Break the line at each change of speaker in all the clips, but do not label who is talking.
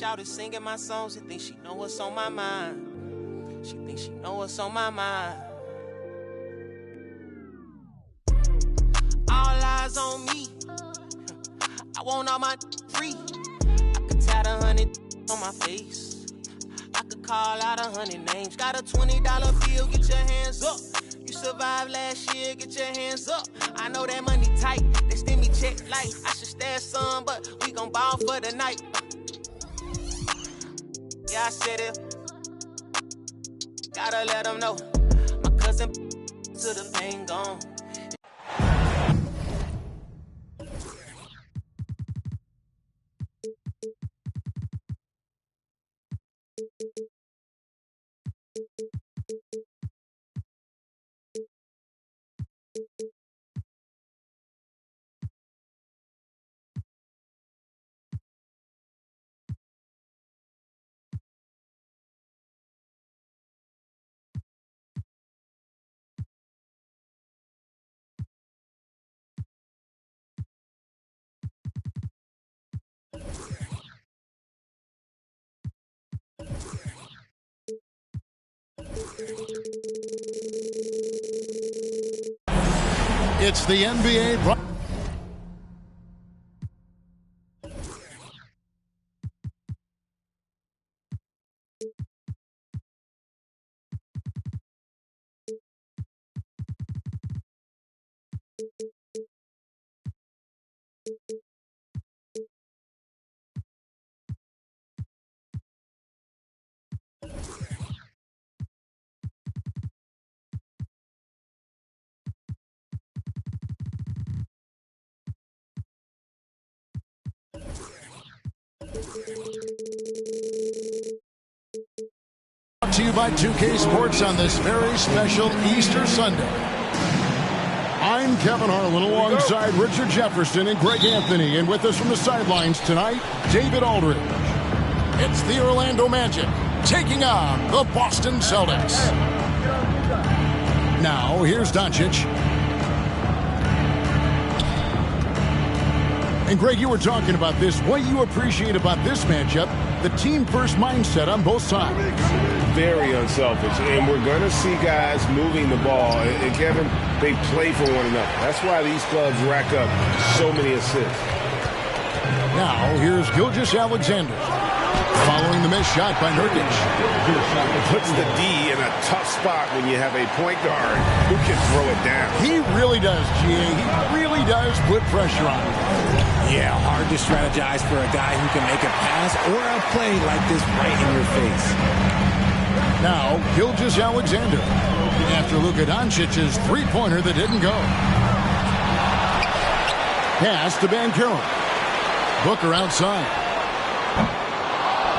shouted singing my songs and think she know what's on my mind. She thinks she know what's on my mind. All eyes on me. I want all my free. I could tat 100 on my face. I could call out 100 names. Got a $20 bill, get your hands up. You survived last year, get your hands up. I know that money tight, they send me check like I should stash some, but we gon' ball for the night. Yeah, I said it. Gotta let them know. My cousin to the pain gone.
It's the NBA. Brought to you by 2K Sports on this very special Easter Sunday. I'm Kevin Harlan alongside Richard Jefferson and Greg Anthony, and with us from the sidelines tonight, David Aldridge. It's the Orlando Magic taking on the Boston Celtics. Now, here's Doncic. And Greg, you were talking about this. What you appreciate about this matchup, the team-first mindset on both sides.
Very unselfish, and we're going to see guys moving the ball. And Kevin, they play for one another. That's why these clubs rack up so many assists.
Now, here's Gilgeous-Alexander. Following the missed shot by Nurkic.
It puts the D in a tough spot when you have a point guard who can throw it down.
He really does, GA. He really does put pressure on him.
Yeah, hard to strategize for a guy who can make a pass or a play like this right in your face.
Now, Gilgeous-Alexander. After Luka Doncic's three-pointer that didn't go. Pass to Banchero. Booker outside.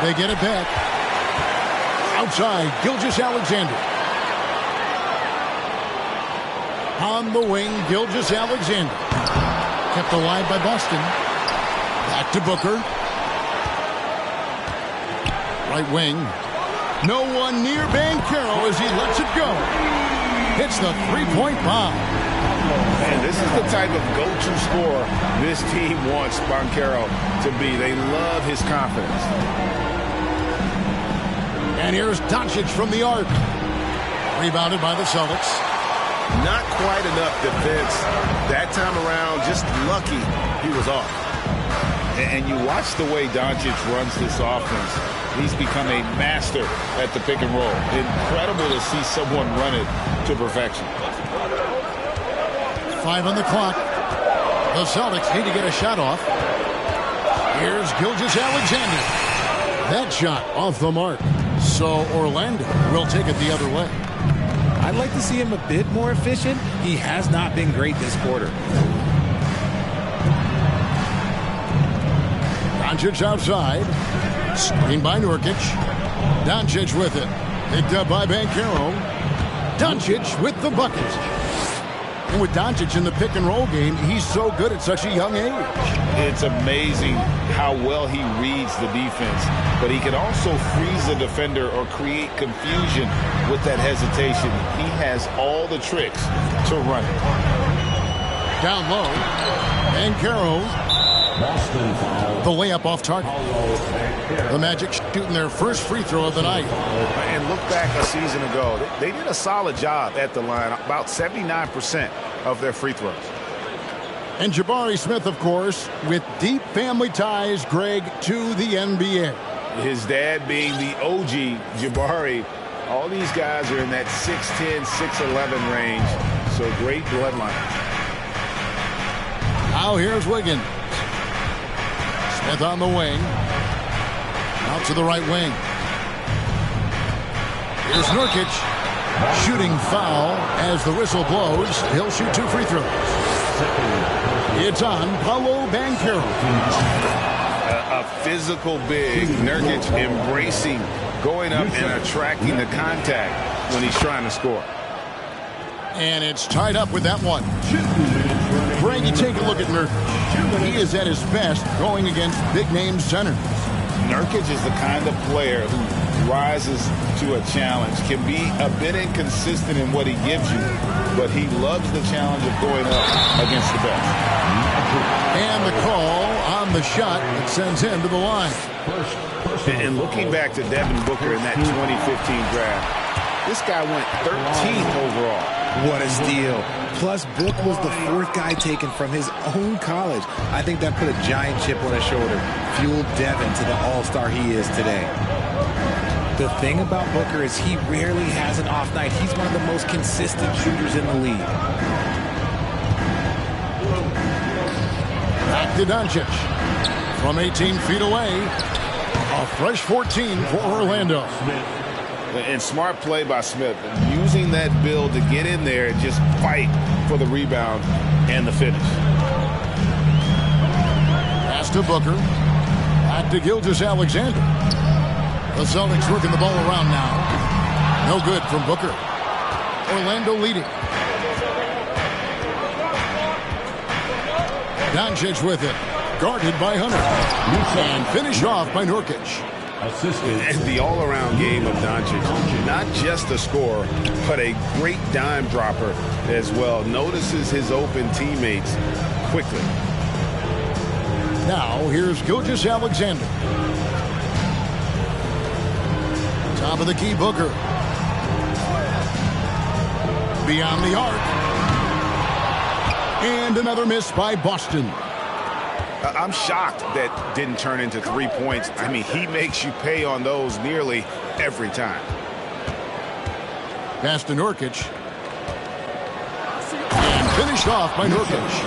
They get it back. Outside, Gilgeous-Alexander. On the wing, Gilgeous-Alexander. Kept alive by Boston. Back to Booker. Right wing. No one near Banchero as he lets it go. Hits the three-point bomb.
Man, this is the type of go-to scorer this team wants Banchero to be. They love his confidence.
And here's Doncic from the arc. Rebounded by the Celtics.
Not quite enough defense that time around. Just lucky he was off. And you watch the way Doncic runs this offense. He's become a master at the pick and roll. Incredible to see someone run it to perfection.
5 on the clock. The Celtics need to get a shot off. Here's Gilgeous-Alexander. That shot off the mark. So Orlando will take it the other way.
I'd like to see him a bit more efficient. He has not been great this quarter.
Doncic outside. Screen by Nurkic. Doncic with it. Picked up by Banchero. Doncic with the bucket. And with Doncic in the pick and roll game, he's so good at such a young age.
It's amazing how well he reads the defense, but he can also freeze the defender or create confusion with that hesitation. He has all the tricks to run it.
Down low. Banchero. The layup off target. The Magic shooting their first free throw of the night.
And look back a season ago. They did a solid job at the line, about 79% of their free throws.
And Jabari Smith, of course, with deep family ties, Greg, to the NBA.
His dad being the OG Jabari. All these guys are in that 6'10", 6'11" range. So great bloodline.
Now here's Wiggins. Smith on the wing. Out to the right wing. Here's Nurkic. Shooting foul as the whistle blows. He'll shoot 2 free throws. It's on Paolo Banchero.
A physical big. Nurkic embracing, going up and attracting the contact when he's trying to score.
And it's tied up with that one. Greg, you take a look at Nurkic. He is at his best going against big-name centers.
Nurkic is the kind of player who rises to a challenge, can be a bit inconsistent in what he gives you, but he loves the challenge of going up against the best.
And the call on the shot that sends him to the line.
And looking back to Devin Booker in that 2015 draft, this guy went 13th overall.
What a steal. Plus, Book was the 4th guy taken from his own college. I think that put a giant chip on his shoulder, fueled Devin to the all-star he is today. The thing about Booker is he rarely has an off night. He's one of the most consistent shooters in the league.
Back to Doncic. From 18 feet away, a fresh 14 for Orlando.
And smart play by Smith, using that build to get in there and just fight for the rebound and the finish.
Pass to Booker. Back to Gilgeous-Alexander. The Celtics working the ball around now. No good from Booker. Orlando leading. Doncic with it. Guarded by Hunter. And finished off by Nurkic.
And the all-around game of Doncic, not just a scorer, but a great dime dropper as well. Notices his open teammates quickly.
Now, here's Gilgeous-Alexander. Top of the key, Booker. Beyond the arc. And another miss by Boston.
I'm shocked that didn't turn into 3 points. I mean, he makes you pay on those nearly every time.
Pass to Nurkic. And finished off by Nurkic.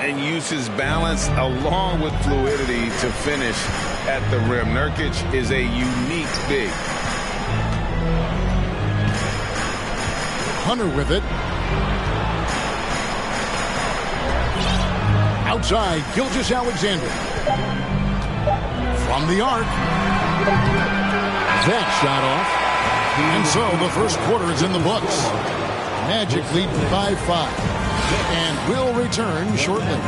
And uses balance along with fluidity to finish at the rim. Nurkic is a unique big.
Hunter with it. Outside, Gilgeous-Alexander. From the arc. That shot off. And so the first quarter is in the books. Magic lead by 5. And will return shortly.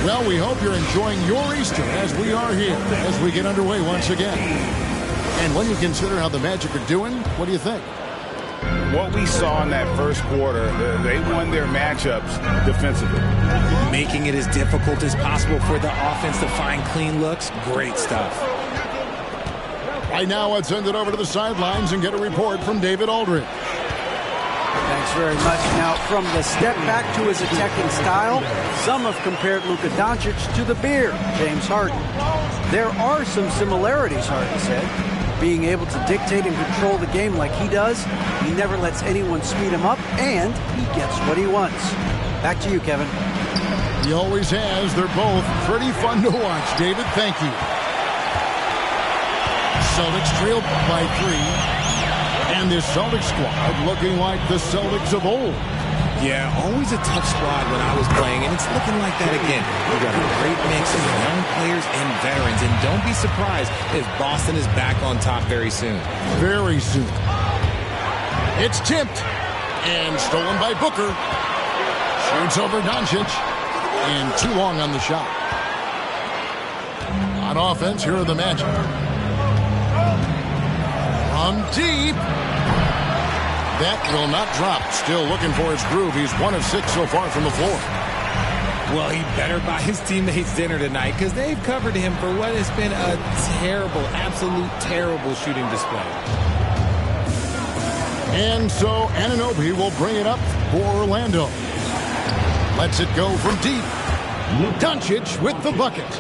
Well, we hope you're enjoying your Easter as we are here, as we get underway once again. And when you consider how the Magic are doing, what do you think?
What we saw in that first quarter, they won their matchups defensively.
Making it as difficult as possible for the offense to find clean looks. Great stuff.
Right now, let's send it over to the sidelines and get a report from David Aldridge.
Thanks very much. Now, from the step back to his attacking style, some have compared Luka Doncic to the Bear, James Harden. There are some similarities, Harden said. Being able to dictate and control the game like he does, he never lets anyone speed him up, and he gets what he wants. Back to you, Kevin.
He always has. They're both pretty fun to watch. David, thank you. Celtics trailed by 3. And this Celtics squad looking like the Celtics of old.
Yeah, always a tough squad when I was playing, and it's looking like that again. We've got a great mix of young players and veterans, and don't be surprised if Boston is back on top very soon.
Very soon. It's tipped and stolen by Booker. Shoots over Doncic, and too long on the shot. On offense, here are the Magic. From deep. That will not drop. Still looking for his groove. He's 1 of 6 so far from the floor.
Well, he better buy his teammates dinner tonight because they've covered him for what has been a terrible, absolute terrible shooting display.
And so Anunoby will bring it up for Orlando. Lets it go from deep. Doncic with the bucket.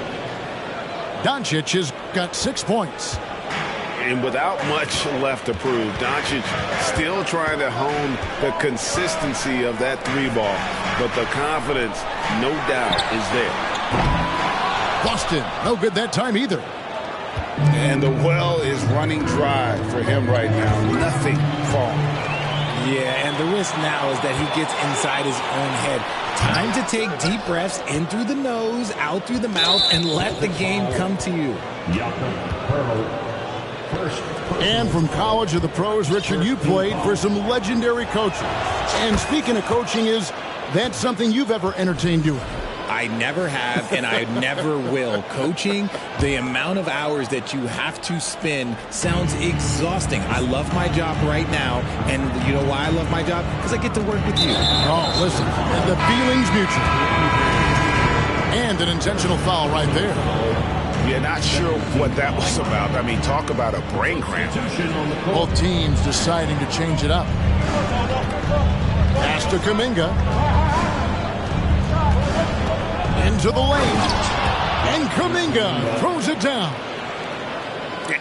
Doncic has got 6 points.
And without much left to prove, Doncic still trying to hone the consistency of that 3-ball. But the confidence, no doubt, is there.
Boston, no good that time either.
And the well is running dry for him right now. Nothing falling.
Yeah, and the risk now is that he gets inside his own head. Time to take deep breaths in through the nose, out through the mouth, and let the game come to you.
And from college to the pros, Richard, you played for some legendary coaches. And speaking of coaching, is that something you've ever entertained doing?
I never have, and I never will. Coaching, the amount of hours that you have to spend sounds exhausting. I love my job right now, and you know why I love my job? Because I get to work with you.
Oh, listen, the feeling's mutual. And an intentional foul right there.
Yeah, not sure what that was about. I mean, talk about a brain cramp.
Both teams deciding to change it up. Pass to Kuminga. Into the lane. And Kuminga throws it down.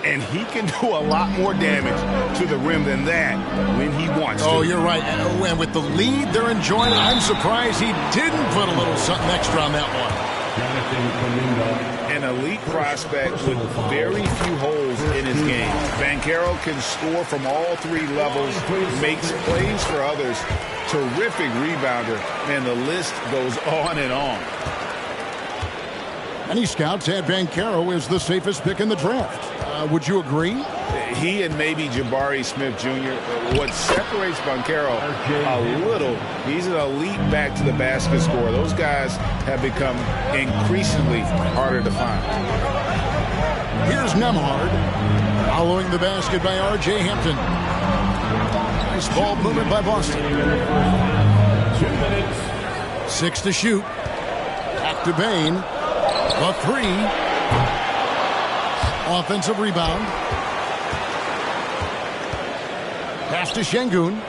And he can do a lot more damage to the rim than that when he wants to.
Oh, you're right. And with the lead they're enjoying, I'm surprised he didn't put a little something extra on that one.
An elite prospect with very few holes in his game. Banchero can score from all 3 levels, makes plays for others, terrific rebounder, and the list goes on and on.
Many scouts had Banchero as the safest pick in the draft. Would you agree?
He and maybe Jabari Smith Jr. What separates Banchero a little, he's an elite back to the basket scorer. Those guys have become increasingly harder to find.
Here's Nembhard following the basket by R.J. Hampton. Nice ball movement by Boston.
2 minutes.
6 to shoot. Back to Bane. The 3. Offensive rebound. Pass to Şengün.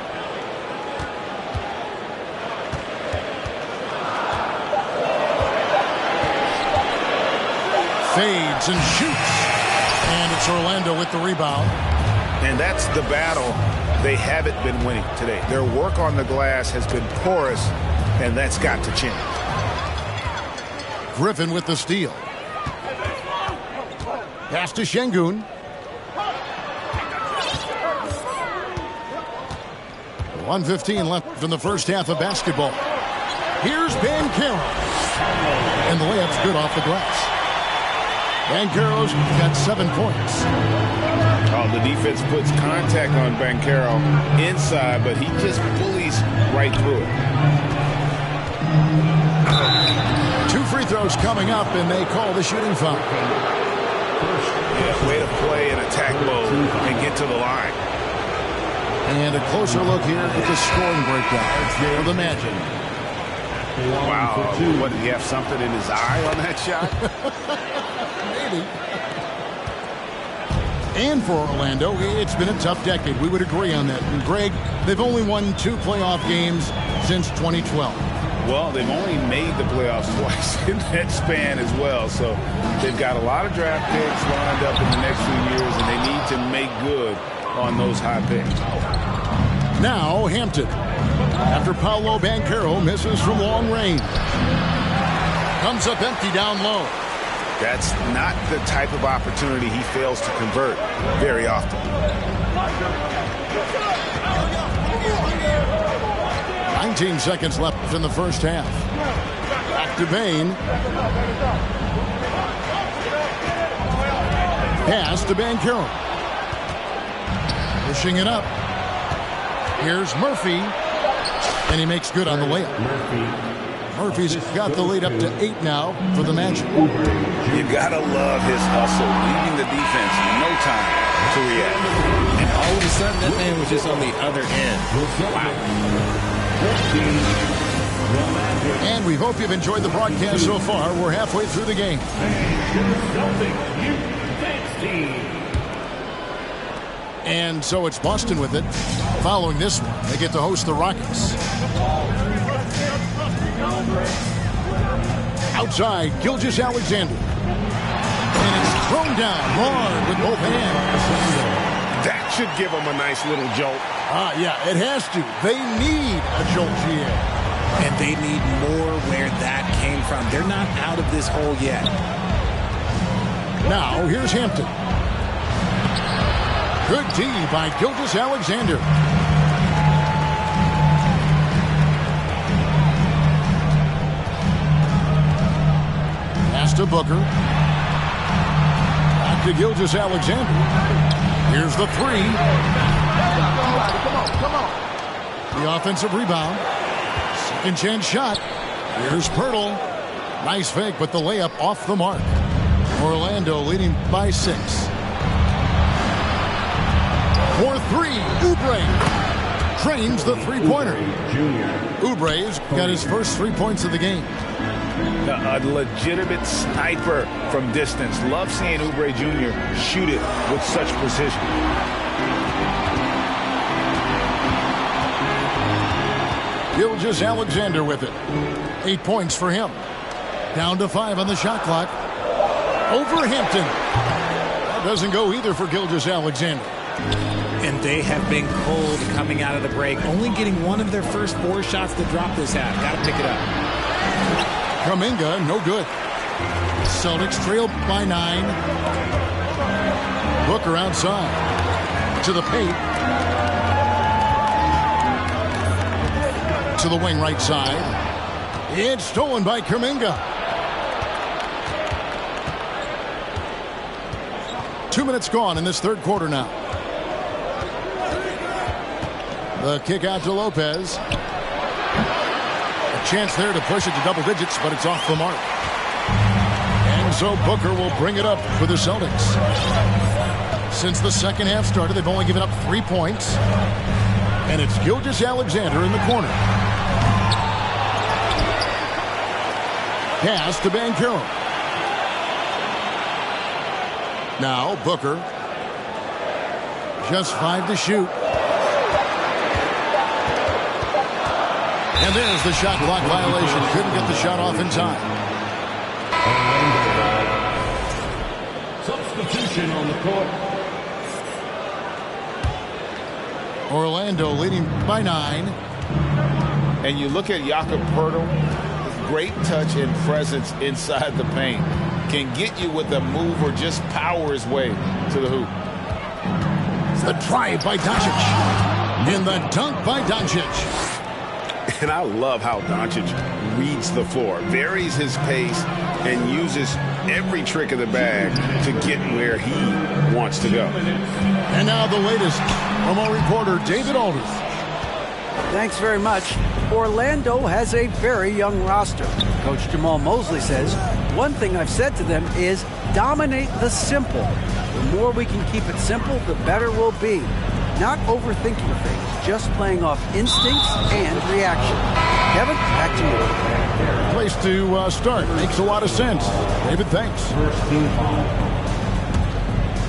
Fades and shoots. And it's Orlando with the rebound.
And that's the battle they haven't been winning today. Their work on the glass has been porous, and that's got to change.
Griffin with the steal. Pass to Şengün. .115 left in the first half of basketball. Here's Banchero. And the layup's good off the glass. Banchero's got 7 points.
Oh, the defense puts contact on Banchero inside, but he just bullies right through it.
2 free throws coming up, and they call the shooting foul.
Yeah, way to play in attack mode and get to the line.
And a closer look here at the scoring breakdown for the Magic.
Wow, what, did he have something in his eye on that shot?
Maybe. And for Orlando, it's been a tough decade. We would agree on that. And Greg, they've only won 2 playoff games since 2012.
Well, they've only made the playoffs twice in that span as well. So they've got a lot of draft picks lined up in the next few years, and they need to make good on those high picks.
Now Hampton. After Paolo Banchero misses from long range. Comes up empty down low.
That's not the type of opportunity he fails to convert very often.
19 seconds left in the first half. Back to Bane. Pass to Banchero. Pushing it up. Here's Murphy. And he makes good on the layup. Murphy's got the lead up to 8 now for the Magic.
You gotta love his hustle, leaving the defense no time to react. And
All of a sudden, that man was just on the other end. Wow.
And we hope you've enjoyed the broadcast so far. We're halfway through the game. And so it's Boston with it. Following this one, they get to host the Rockets. Outside, Gilgeous-Alexander. And it's thrown down hard with both hands.
That should give them a nice little jolt.
Yeah, it has to. They need a jolt here.
And they need more where that came from. They're not out of this hole yet.
Now, here's Hampton. Good D by Gilgeous-Alexander. Pass to Booker. Back to Gilgeous-Alexander. Here's the three. Come on. The offensive rebound. Second chance shot. Here's Pirtle. Nice fake, but the layup off the mark. Orlando leading by 6. For 3, Oubre trains the three-pointer. Oubre's got his first 3 points of the game.
A legitimate sniper from distance. Love seeing Oubre Jr. shoot it with such precision.
Gilgeous-Alexander with it. 8 points for him. Down to 5 on the shot clock. Over Hampton. That doesn't go either for Gilgeous-Alexander.
And they have been cold coming out of the break. Only getting one of their first 4 shots to drop this half. Got to pick it up.
Kuminga, no good. Celtics trail by 9. Booker outside. To the paint. To the wing right side. It's stolen by Kuminga. 2 minutes gone in this third quarter now. The kick out to Lopez. A chance there to push it to double digits, but it's off the mark. And so Booker will bring it up for the Celtics. Since the second half started, they've only given up 3 points. And it's Gilgeous-Alexander in the corner. Pass to Banchero. Now Booker. Just 5 to shoot. And there's the shot clock violation. Couldn't get the shot off in time.
Substitution on the court.
Orlando leading by 9.
And you look at Jakob Poeltl, great touch and presence inside the paint. Can get you with a move or just power his way to the hoop.
The drive by Doncic. And the dunk by Doncic.
And I love how Doncic reads the floor, varies his pace, and uses every trick of the bag to get where he wants to go.
And now the latest from our reporter, David Aldridge.
Thanks very much. Orlando has a very young roster. Coach Jamal Mosley says, one thing I've said to them is dominate the simple. The more we can keep it simple, the better we'll be. Not overthinking things, just playing off instincts and reaction. Kevin, back to you.
Place to start. Makes a lot of sense. David, thanks.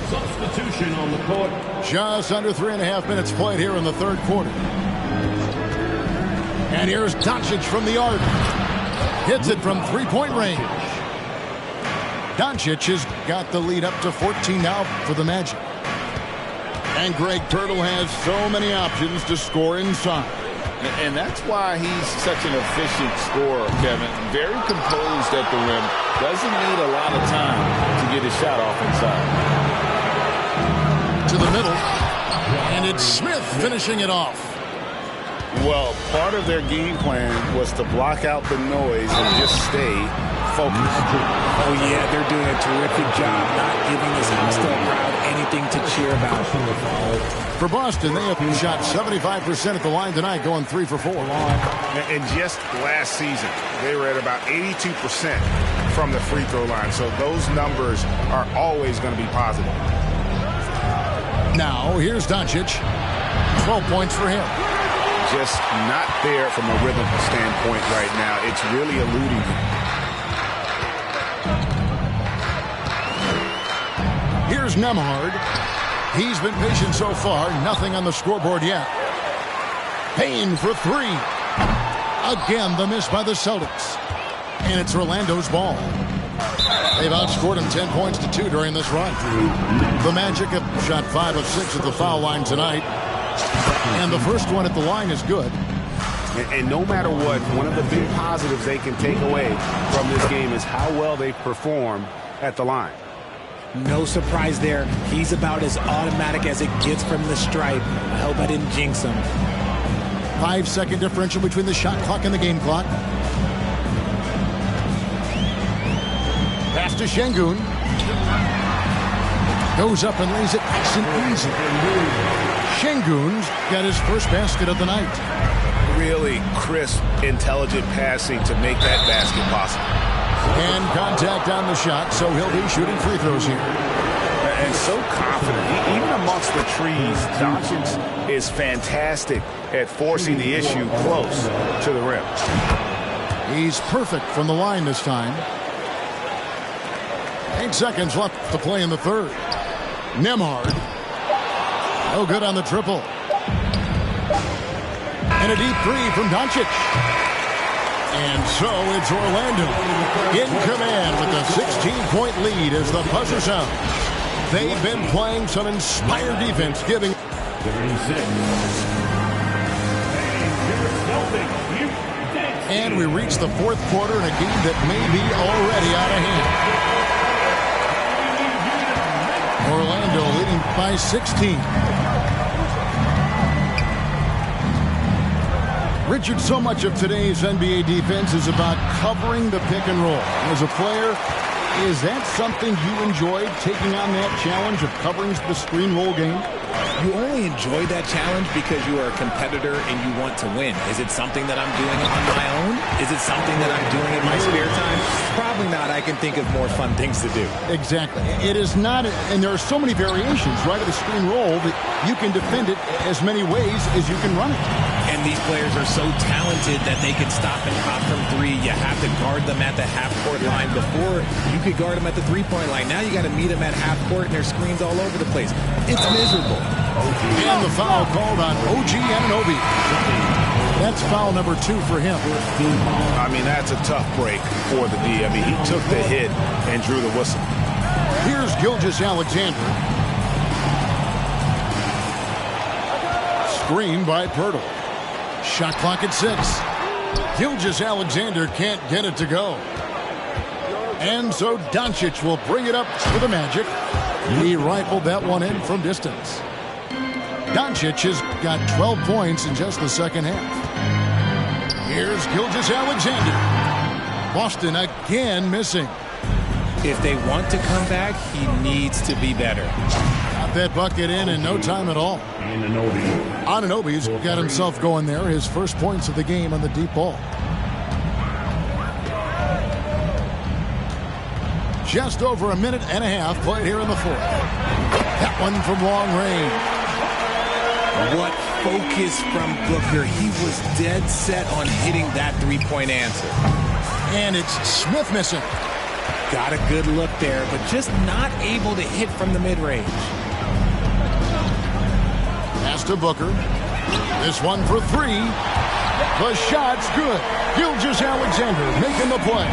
Substitution on the court.
Just under 3.5 minutes played here in the third quarter. And here's Doncic from the arc. Hits it from three-point range. Doncic has got the lead up to 14 now for the Magic. And Greg Pirtle has so many options to score inside.
And that's why he's such an efficient scorer, Kevin. Very composed at the rim. Doesn't need a lot of time to get his shot off inside.
To the middle. And it's Smith finishing it off.
Well, part of their game plan was to block out the noise and just stay focused.
Oh, yeah, they're doing a terrific job not giving this hostile crowd anything to cheer about.
For Boston, they have shot 75% at the line tonight, going 3 for 4.
And just last season, they were at about 82% from the free throw line. So those numbers are always going to be positive.
Now, here's Doncic. 12 points for him.
Just not there from a rhythm standpoint right now. It's really eluding him.
Here's Nembhard. He's been patient so far. Nothing on the scoreboard yet. Payne for three. Again, the miss by the Celtics. And it's Orlando's ball. They've outscored him 10 points to 2 during this run. The Magic have shot 5 of 6 at the foul line tonight. And the first one at the line is good.
And no matter what, one of the big positives they can take away from this game is how well they perform at the line.
No surprise there. He's about as automatic as it gets from the stripe. I hope I didn't jinx him.
5-second differential between the shot clock and the game clock. Pass to Şengün. Goes up and lays it nice and easy. Şengün's got his first basket of the night.
Really crisp, intelligent passing to make that basket possible.
And contact on the shot, so he'll be shooting free throws here.
And so confident. Even amongst the trees, Doncic is fantastic at forcing the issue close to the rim.
He's perfect from the line this time. 8 seconds left to play in the third. Nembhard. No good on the triple. And a deep three from Doncic. And so it's Orlando in command with a 16-point lead as the buzzer sounds. They've been playing some inspired defense, giving...
36.
And we reach the fourth quarter in a game that may be already out of hand. Orlando leading by 16. Richard, so much of today's NBA defense is about covering the pick and roll. As a player, is that something you enjoyed, taking on that challenge of covering the screen roll game?
You only enjoy that challenge because you are a competitor and you want to win. Is it something that I'm doing on my own? Is it something that I'm doing in my spare time? Probably not. I can think of more fun things to do.
Exactly. It is not, and there are so many variations, right, of the screen roll that you can defend it as many ways as you can run it.
And these players are so talented that they can stop and pop from three. You have to guard them at the half-court line. Before, you could guard them at the three-point line. Now you got to meet them at half-court, and there's screens all over the place. It's miserable.
And the foul called on OG Anunoby. That's foul number 2 for him.
I mean, that's a tough break for the D. I mean, he took the hit and drew the whistle.
Here's Gilgeous-Alexander. Screen by Poeltl. Shot clock at 6. Gilgeous-Alexander can't get it to go. And so Doncic will bring it up for the Magic. He rifled that one in from distance. Doncic has got 12 points in just the second half. Here's Gilgeous-Alexander. Boston again missing.
If they want to come back, he needs to be better.
Got that bucket in no time at all. Anunoby's got himself going there. His first points of the game on the deep ball. Just over a minute and a half played here in the fourth. That one from long range.
What focus from Booker. He was dead set on hitting that three-point answer.
And it's Smith missing.
Got a good look there, but just not able to hit from the mid-range.
Pass to Booker. This one for 3. The shot's good. Gilgeous-Alexander making the play.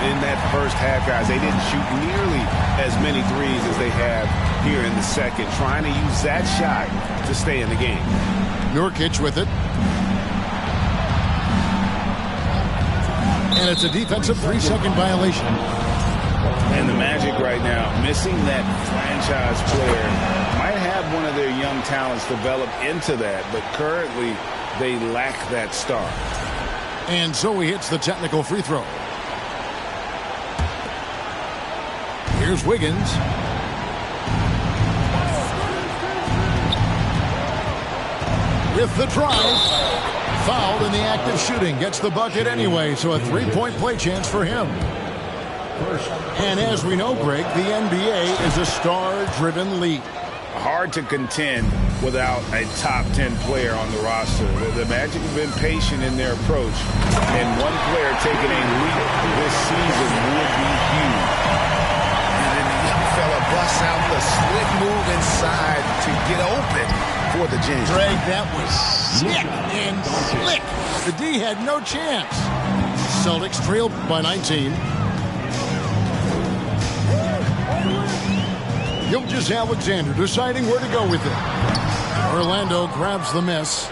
In that first half, guys, they didn't shoot nearly as many threes as they have here in the second, trying to use that shot to stay in the game.
Nurkic with it. And it's a defensive 3-second violation.
And the Magic right now, missing that franchise player, might have one of their young talents develop into that, but currently they lack that star.
And so he hits the technical free throw. Here's Wiggins. With the drive. Fouled in the act of shooting. Gets the bucket anyway, so a 3-point play chance for him. And as we know, Greg, the NBA is a star-driven league.
hard to contend without a top 10 player on the roster. The Magic have been patient in their approach, and one player taking a leap this season would be huge.
And then the young fella busts out the slick move inside to get open for the Jazz.
Greg, that was sick and slick. The D had no chance. Celtics trailed by 19. Gilgeous-Alexander deciding where to go with it. Orlando grabs the miss.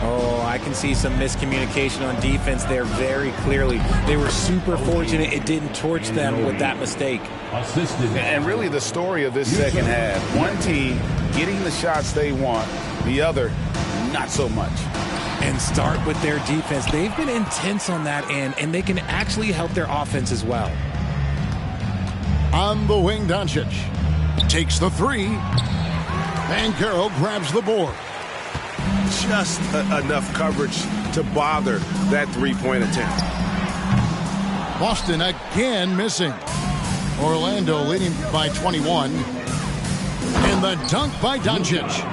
Oh, I can see some miscommunication on defense there very clearly. They were super fortunate it didn't torch them with that mistake.
Assisted.
And really the story of this second half, one team getting the shots they want, the other not so much.
And start with their defense. They've been intense on that end, and they can actually help their offense as well.
On the wing, Doncic takes the three. Banchero grabs the board.
Just enough coverage to bother that three-point attempt.
Boston again missing. Orlando leading by 21. And the dunk by Doncic.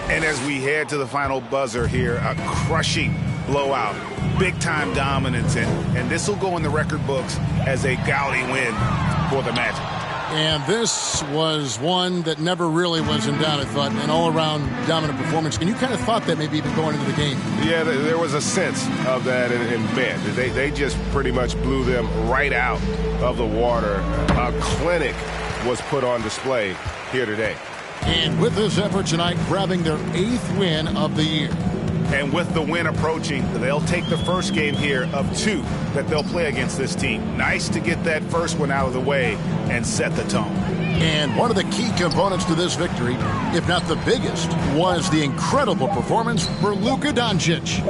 And as we head to the final buzzer here, a crushing blowout, big-time dominance, and this will go in the record books as a gaudy win for the Magic.
And this was one that never really was in doubt, I thought, an all-around dominant performance. And you kind of thought that maybe even going into the game.
Yeah, there was a sense of that in bed. They just pretty much blew them right out of the water. A clinic was put on display here today.
And with this effort tonight, grabbing their 8th win of the year.
And with the win approaching, they'll take the first game here of 2 that they'll play against this team. Nice to get that first one out of the way and set the tone.
And one of the key components to this victory, if not the biggest, was the incredible performance for Luka Doncic.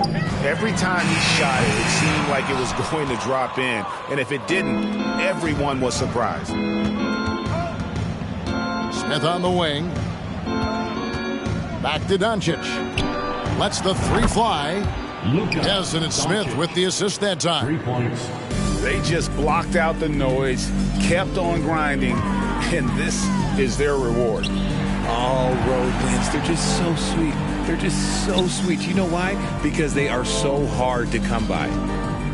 Every time he shot it, it seemed like it was going to drop in. And if it didn't, everyone was surprised.
Smith on the wing. Back to Doncic. Lets the three fly. Yes, and it's Smith with the assist that time.
3 points.
They just blocked out the noise, kept on grinding, and this is their reward.
All road wins. They're just so sweet. They're just so sweet. You know why? Because they are so hard to come by.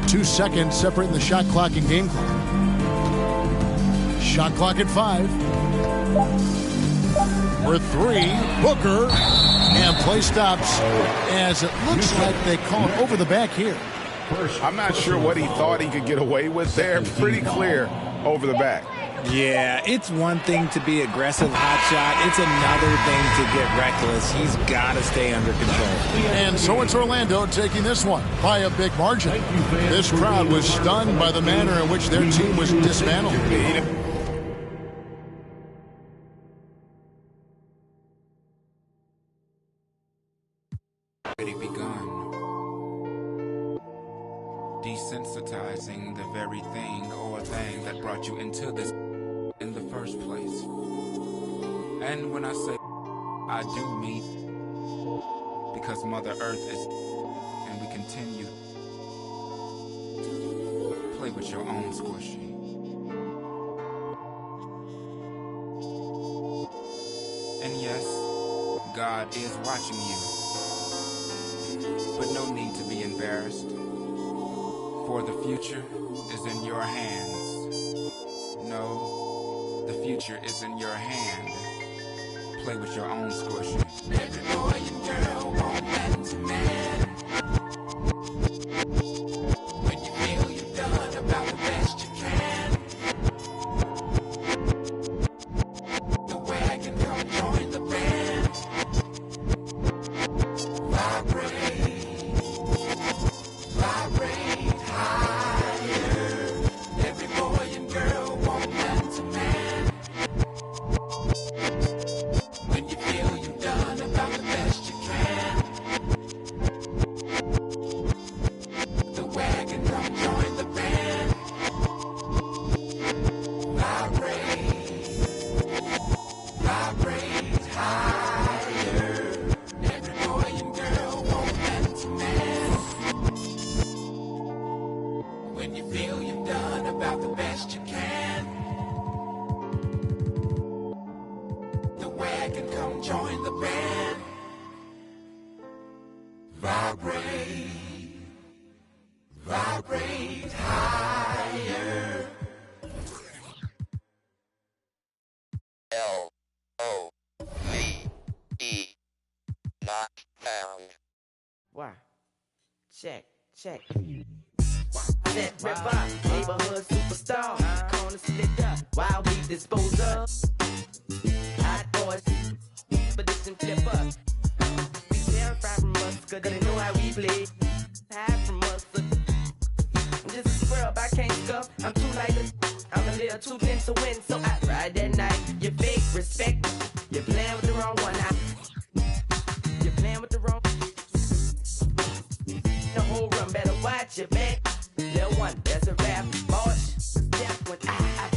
2 seconds separating the shot clock and game clock. Shot clock at 5. For 3, Booker, and play stops as it looks like they call it over the back here.
I'm not sure what he thought he could get away with there. Pretty clear over the back.
Yeah, it's one thing to be aggressive hot shot. It's another thing to get reckless. He's got to stay under control.
And so it's Orlando taking this one by a big margin. This crowd was stunned by the manner in which their team was dismantled.
Begun desensitizing the very thing or thing that brought you into this in the first place. And when I say I do mean because Mother Earth is, and we continue to play with your own squishy. And yes, God is watching you. But no need to be embarrassed, for the future is in your hands. No, the future is in your hand. Play with your own squishy. Every boy and girl want man to man. When you feel you've done about the best you can, the wagon come join the band. Vibrate higher. Every boy and girl want man to man. When you feel you've done about the best you can, the wagon come join the band. Vibrate higher. Every boy and girl want man to man. When you feel you've done about the best you can, the wagon
Come join the band. Vibrate. Vibrate higher.
L-O-V-E. Not found.
Why? Check. That ripper, neighborhood superstar. Corner split up while we dispose of. Hot boys, expedition flipper. We terrified from us, cause they know how we play. Hide from us. I'm just a scrub, I can't scuff. I'm too light. I'm a little too thin to win, so I ride that night. You fake respect. You're playing with the wrong one. You're playing with the wrong. The whole run better watch your back. Little one, that's a rap. Boss, step when I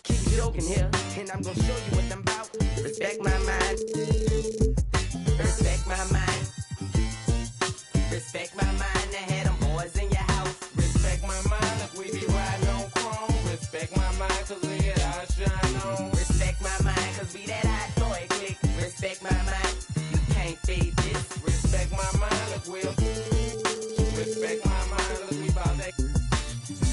keep it open here, and I'm gonna show you what I'm about. Respect my mind. Respect my mind. Respect my mind. I had them boys in your house.
Respect my mind if we be riding on chrome. Respect my mind cause we get our shine on.
Respect my mind cause we that hot boy click. Respect my mind. You can't fade this.
Respect my mind if we'll. Respect my mind if we bout that.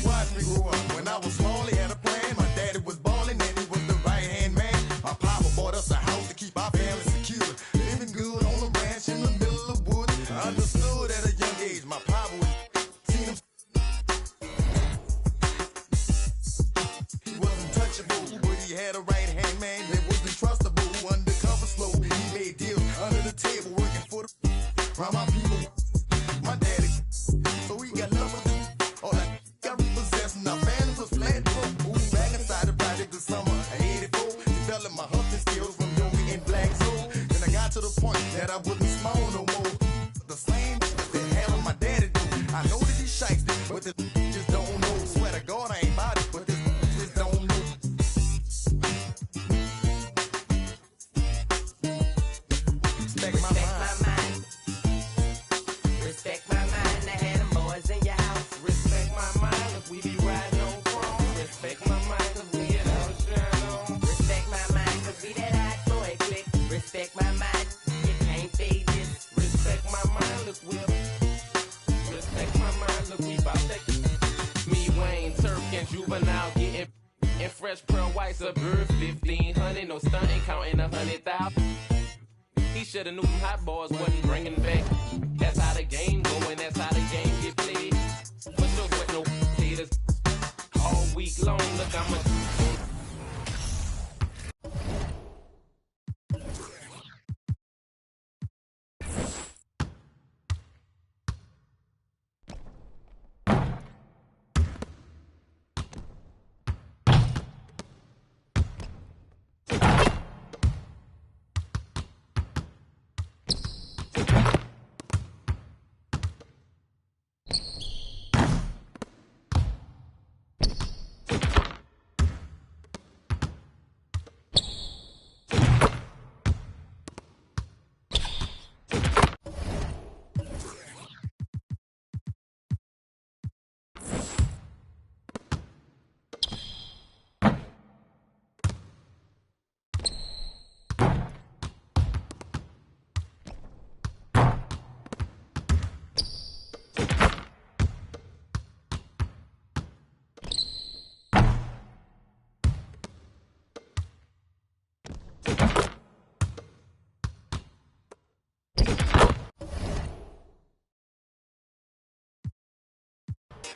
Watch me grow up. When I was small, he had a plan. My daddy was ballin' and he was the right-hand man. My papa bought us a house to keep our family secure. Living good on a ranch in the middle of woods. I understood at a young age my papa was seen him. He wasn't touchable, but he had a right-hand man that wasn't trustable. Undercover slow, he made deals under the table, working for the around my people. My daddy, so he got love with them. All I got repossessed, and our family was flat broke. Moved back inside the project this summer of '84. Developed my hunting skills from yoga and black soul. Then I got to the point that I wasn't small no more. The same that had on my daddy do. I know that he shikes it, but this just don't know. Swear to God I ain't about it, but this just don't know. Respect my mind.
Respect my mind. I had them boys in your house.
Respect my mind if we be riding on chrome. Respect my mind cause we get our shine on.
Respect my mind cause we that hot boy click. Respect my mind. You can't fade this.
Respect my mind, look we'll. Respect my mind, look we bout that. Me, Wayne, Turk, and Juvenile getting and fresh pearl whites of bird 1500. No stunting, counting 100,000. He shoulda knew them hot boys wasn't bringing back. That's how the game go and that's how the game get played. For sure, with no haters all week long. Look, I'm a.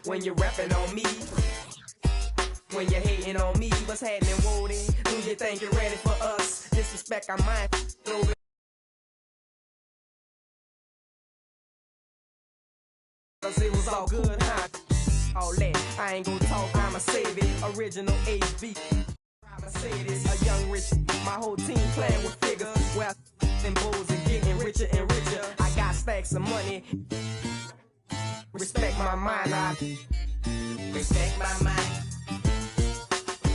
When you're rapping on me, when you're hating on me, what's happening, Woody? Do you think you're ready for us? Disrespect, I might throw it. Cause it was all good, huh? All that, I ain't gonna talk, I'ma save it. Original HB. I'ma say this, a young rich, my whole team playing with figures. Where and bulls and getting richer and richer. I got stacks of money. Respect my mind, respect my mind.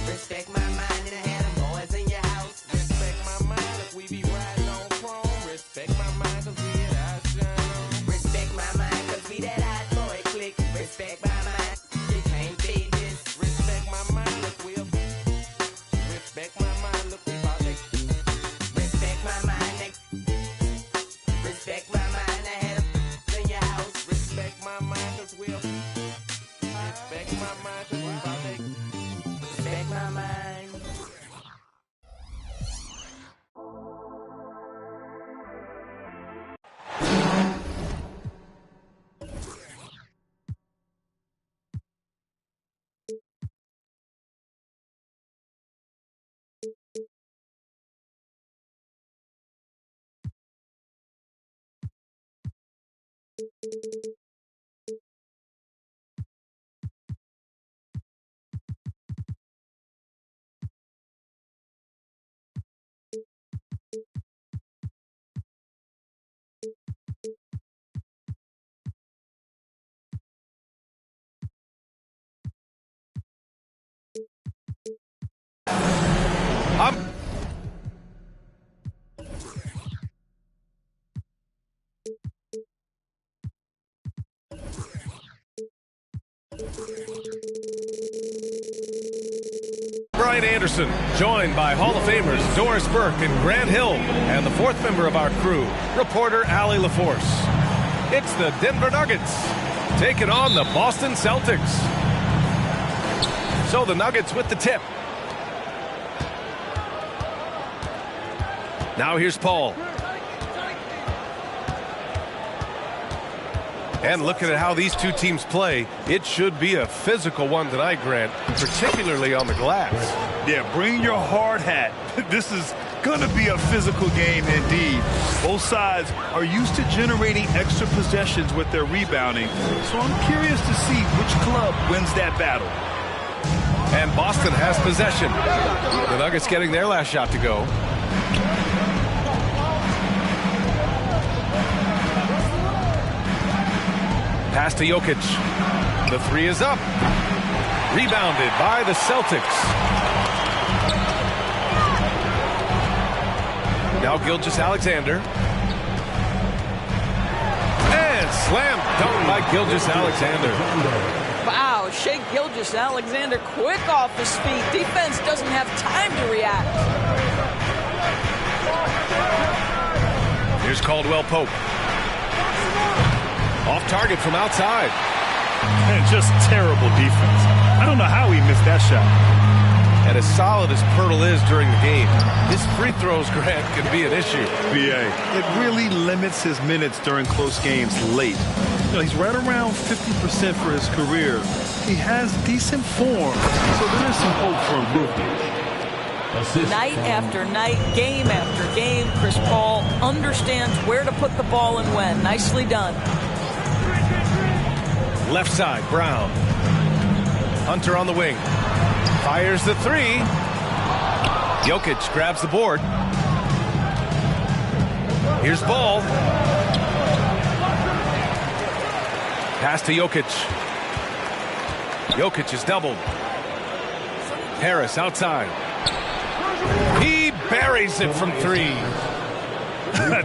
Respect my mind, and I had them boys in your house.
Respect my mind if we be riding on chrome. Respect my mind cause we get our shine on.
Respect my mind cause we that hot boy click. Respect my mind, you can't beat this.
Respect my mind if we'll. Respect my mind. look well. Respect my mind, 'cause we about to
Respect my mind.
Brian Anderson, joined by Hall of Famers Doris Burke and Grant Hill, and the fourth member of our crew, reporter Allie LaForce. It's the Denver Nuggets taking on the Boston Celtics. So the Nuggets with the tip. Now here's Paul. And looking at how these two teams play, it should be a physical one tonight, Grant, particularly on the glass.
Yeah, bring your hard hat. This is going to be a physical game indeed. Both sides are used to generating extra possessions with their rebounding, so I'm curious to see which club wins that battle.
And Boston has possession. The Nuggets getting their last shot to go. Pass to Jokic. The three is up. Rebounded by the Celtics. Now Gilgeous-Alexander. And slam dunk by Gilgeous-Alexander.
Wow, Shai Gilgeous-Alexander quick off his feet. Defense doesn't have time to react.
Here's Caldwell Pope. Off target from outside.
And just terrible defense. I don't know how he missed that shot.
And as solid as Poeltl is during the game, his free throws, Grant, can be an issue.
BA, it really limits his minutes during close games late. You know, he's right around 50% for his career. He has decent form, so there is some hope for improvement.
Night after night, game after game, Chris Paul understands where to put the ball and when. Nicely done.
Left side, Brown. Hunter on the wing. Fires the three. Jokic grabs the board. Here's Ball. Pass to Jokic. Jokic is doubled. Harris outside. He buries it from three.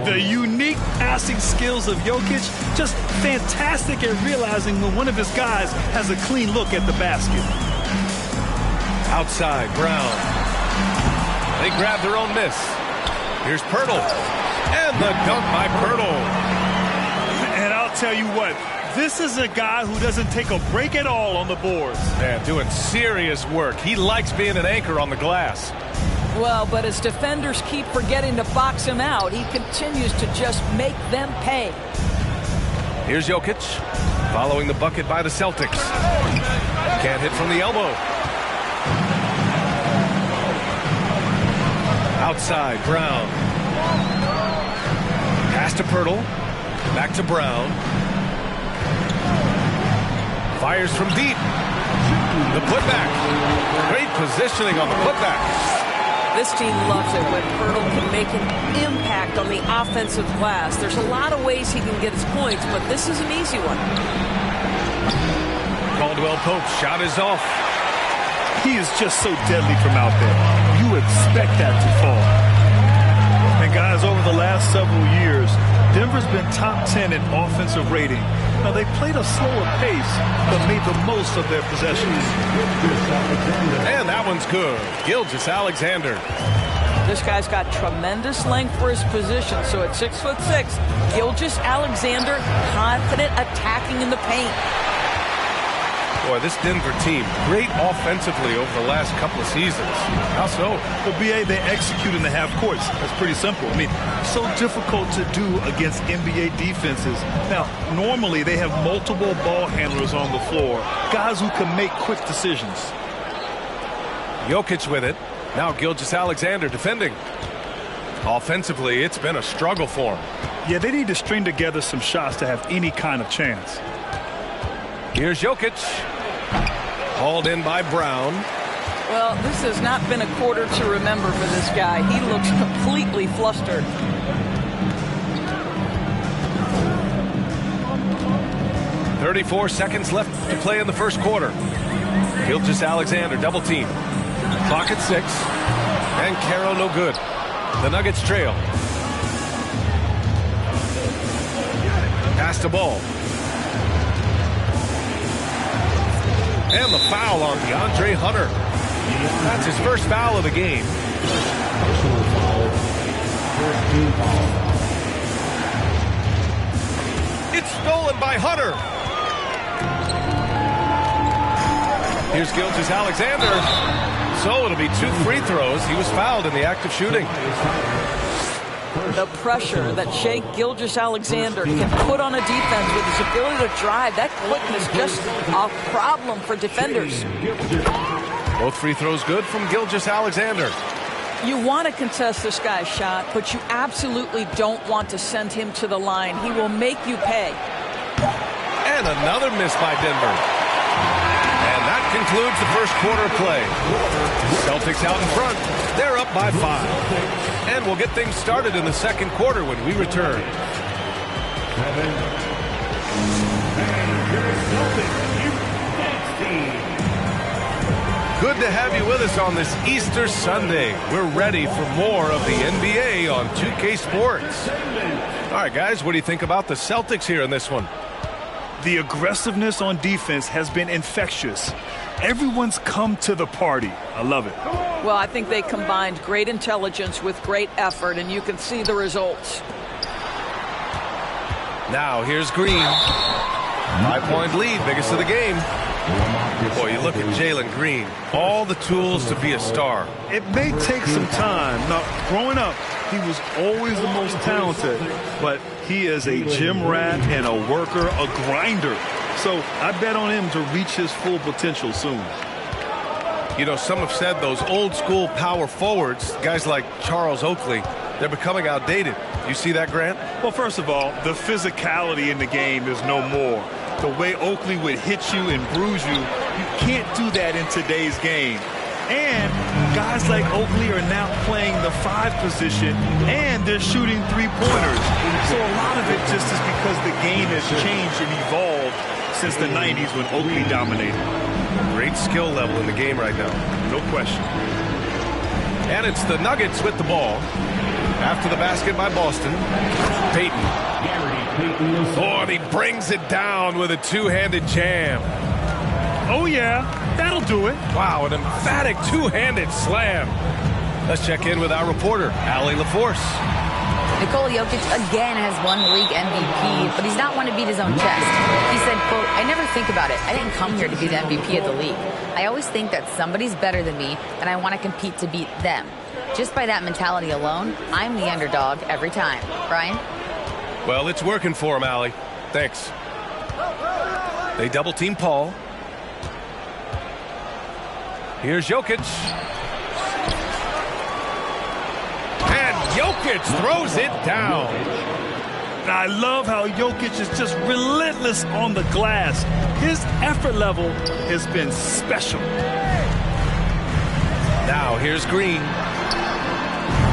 The unique passing skills of Jokic, just fantastic at realizing when one of his guys has a clean look at the basket.
Outside, Brown. They grab their own miss. Here's Poeltl. And the dunk by Poeltl.
And I'll tell you what, this is a guy who doesn't take a break at all on the boards.
Man, doing serious work. He likes being an anchor on the glass.
Well, but as defenders keep forgetting to box him out, he continues to just make them pay.
Here's Jokic, following the bucket by the Celtics. Can't hit from the elbow. Outside, Brown. Pass to Poeltl. Back to Brown. Fires from deep. The putback. Great positioning on the putback.
This team loves it when Poeltl can make an impact on the offensive glass. There's a lot of ways he can get his points, but this is an easy one.
Caldwell Pope's shot is off.
He is just so deadly from out there. You expect that to fall. And guys, over the last several years, Denver's been top 10 in offensive rating. Now, they played a slower pace, but made the most of their possessions.
And that one's good. Gilgeous-Alexander.
This guy's got tremendous length for his position, so at 6'6", Gilgeous-Alexander confident attacking in the paint.
Boy, this Denver team, great offensively over the last couple of seasons. How so?
Well, BA, they execute in the half courts. That's pretty simple. I mean, so difficult to do against NBA defenses. Now, normally they have multiple ball handlers on the floor, guys who can make quick decisions.
Jokic with it. Now Gilgeous-Alexander defending. Offensively, it's been a struggle for him.
Yeah, they need to string together some shots to have any kind of chance.
Here's Jokic. Hauled in by Brown.
Well, this has not been a quarter to remember for this guy. He looks completely flustered.
"34 seconds left to play in the first quarter. Gilgeous-Alexander double team. Clock at 6. And Carroll no good. The Nuggets trail. Pass the ball. And the foul on DeAndre Hunter. That's his first foul of the game. It's stolen by Hunter. Here's Gilgeous-Alexander. So it'll be 2 free throws. He was fouled in the act of shooting.
The pressure that Shai Gilgeous-Alexander can put on a defense with his ability to drive, that quickness, just a problem for defenders.
Both free throws good from Gilgeous-Alexander.
You want to contest this guy's shot, but you absolutely don't want to send him to the line. He will make you pay.
And another miss by Denver. And that concludes the first quarter of play. Celtics out in front. They're up by 5. And we'll get things started in the second quarter when we return. Good to have you with us on this Easter Sunday. We're ready for more of the NBA on 2K Sports. All right, guys, what do you think about the Celtics here in this one?
The aggressiveness on defense has been infectious. Everyone's come to the party. I love it.
Well, I think they combined great intelligence with great effort, and you can see the results.
Now, here's Green. 5-point lead, biggest of the game. Boy, you look at Jalen Green. All the tools to be a star.
It may take some time. Now, growing up, he was always the most talented, but he is a gym rat and a worker, a grinder. So I bet on him to reach his full potential soon.
You know, some have said those old school power forwards, guys like Charles Oakley, they're becoming outdated. You see that, Grant?
Well, first of all, the physicality in the game is no more. The way Oakley would hit you and bruise you, you can't do that in today's game. And guys like Oakley are now playing the 5 position, and they're shooting 3-pointers. So a lot of it just is because the game has changed and evolved since the 90s when Oakley dominated.
Great skill level in the game right now.
No question.
And it's the Nuggets with the ball. After the basket by Boston, Payton. Oh, and he brings it down with a 2-handed jam.
Oh, yeah, that'll do it.
Wow, an emphatic 2-handed slam. Let's check in with our reporter, Allie LaForce.
Nikola Jokic again has won the league MVP, but he's not one to beat his own chest. He said, quote, "I never think about it. I didn't come here to be the MVP of the league. I always think that somebody's better than me, and I want to compete to beat them. Just by that mentality alone, I'm the underdog every time." Brian?
Well, it's working for him, Allie. Thanks. They double-team Paul. Here's Jokic. And Jokic throws it down.
I love how Jokic is just relentless on the glass. His effort level has been special.
Now here's Green.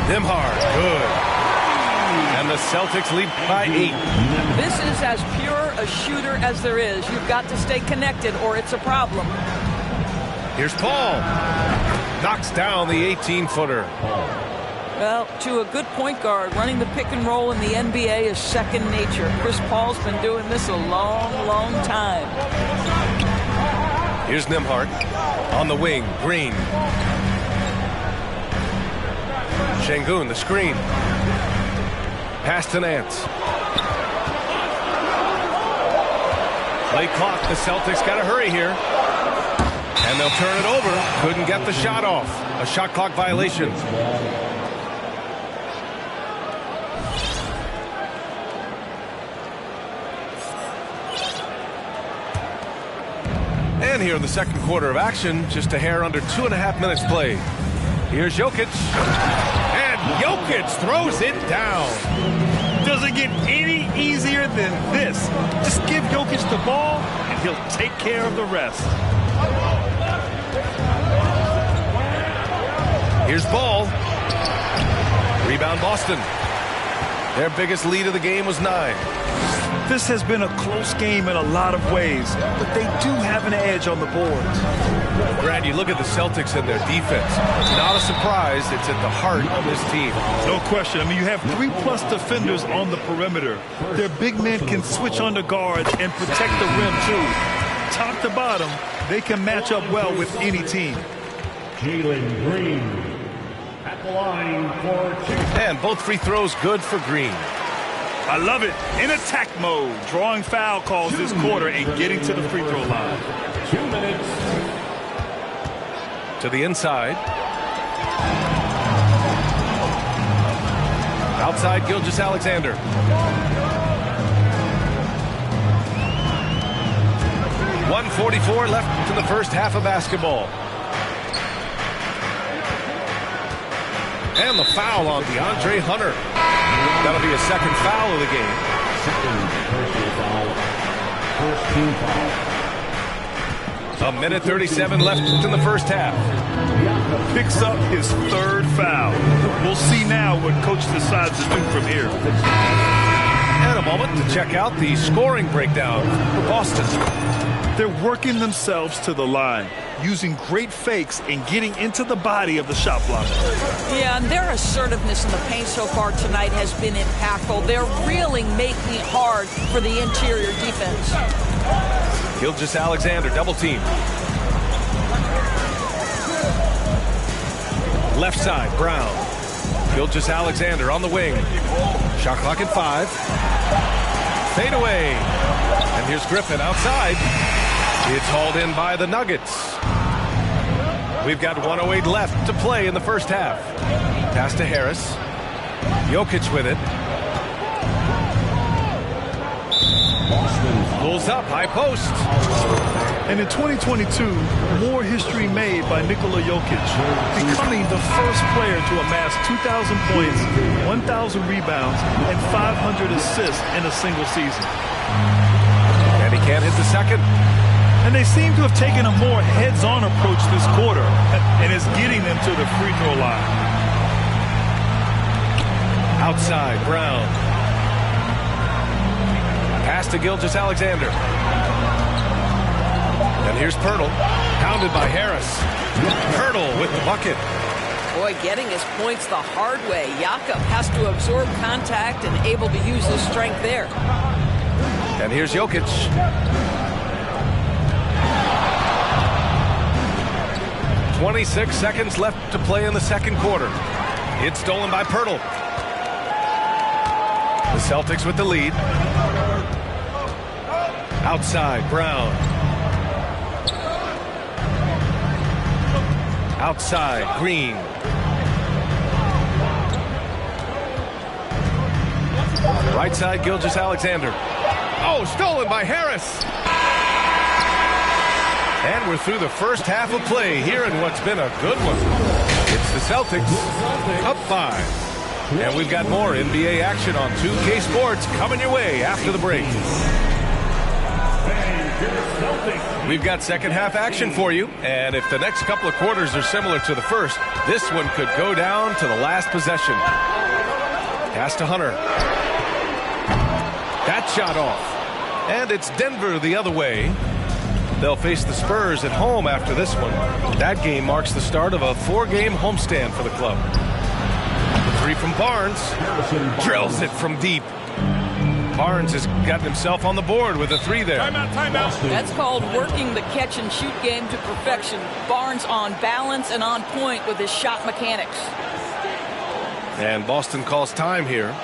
Nembhard, good. And the Celtics lead by 8.
This is as pure a shooter as there is. You've got to stay connected or it's a problem.
Here's Paul. Knocks down the 18-footer.
Well, to a good point guard, running the pick and roll in the NBA is second nature. Chris Paul's been doing this a long, long time.
Here's Nembhard on the wing. Green. Şengün, the screen. Pass to Nance. Play clock. The Celtics got to hurry here. And they'll turn it over. Couldn't get the shot off. A shot clock violation. And here in the second quarter of action, just a hair under 2.5 minutes played. Here's Jokic. And Jokic throws it down.
Doesn't get any easier than this. Just give Jokic the ball, and he'll take care of the rest.
Here's Ball. Rebound Boston. Their biggest lead of the game was 9.
This has been a close game in a lot of ways, but they do have an edge on the boards.
Grant, you look at the Celtics and their defense. Not a surprise, it's at the heart of this team.
No question. I mean, you have 3+ defenders on the perimeter. Their big men can switch on the guards and protect the rim, too. Top to bottom, they can match up well with any team.
Jalen Green at the line for 2.
And both free throws good for Green.
I love it. In attack mode, drawing foul calls this quarter and getting to the free throw line.
2 minutes.
To the inside. Outside Gilgeous-Alexander. .144 left in the first half of basketball. And the foul on DeAndre Hunter. That'll be a second foul of the game.
Second personal foul. First team foul.
1:37 left in the first half.
Picks up his 3rd foul. We'll see now what coach decides to do from here.
And a moment to check out the scoring breakdown for Boston.
They're working themselves to the line, using great fakes and getting into the body of the shot blocker.
Yeah, and their assertiveness in the paint so far tonight has been impactful. They're really making it hard for the interior defense.
Gilgeous-Alexander double team. Left side, Brown. Gilgeous-Alexander on the wing. Shot clock at 5. Fade away. And here's Griffin outside. It's hauled in by the Nuggets. We've got 1:08 left to play in the first half. Pass to Harris. Jokic with it. Pulls up, high post.
And in 2022, more history made by Nikola Jokic, becoming the first player to amass 2,000 points, 1,000 rebounds, and 500 assists in a single season.
And he can't hit the second.
And they seem to have taken a more heads-on approach this quarter, and it's getting them to the free throw line.
Outside, Brown. Pass to Gilgeous-Alexander. And here's Pirtle, pounded by Harris. Pirtle with the bucket.
Boy, getting his points the hard way. Jakob has to absorb contact and able to use his strength there.
And here's Jokic. .26 seconds left to play in the second quarter. It's stolen by Pirtle. The Celtics with the lead. Outside, Brown. Outside, Green. Right side, Gilgeous-Alexander. Oh, stolen by Harris. And we're through the first half of play here in what's been a good one. It's the Celtics up 5. And we've got more NBA action on 2K Sports coming your way after the break. We've got second half action for you. And if the next couple of quarters are similar to the first, this one could go down to the last possession. Pass to Hunter. That shot off. And it's Denver the other way. They'll face the Spurs at home after this one. That game marks the start of a 4-game homestand for the club. The three from Barnes. Drills it from deep. Barnes has gotten himself on the board with a 3 there.
Timeout. That's called working the catch-and-shoot game to perfection. Barnes on balance and on point with his shot mechanics.
And Boston calls time here.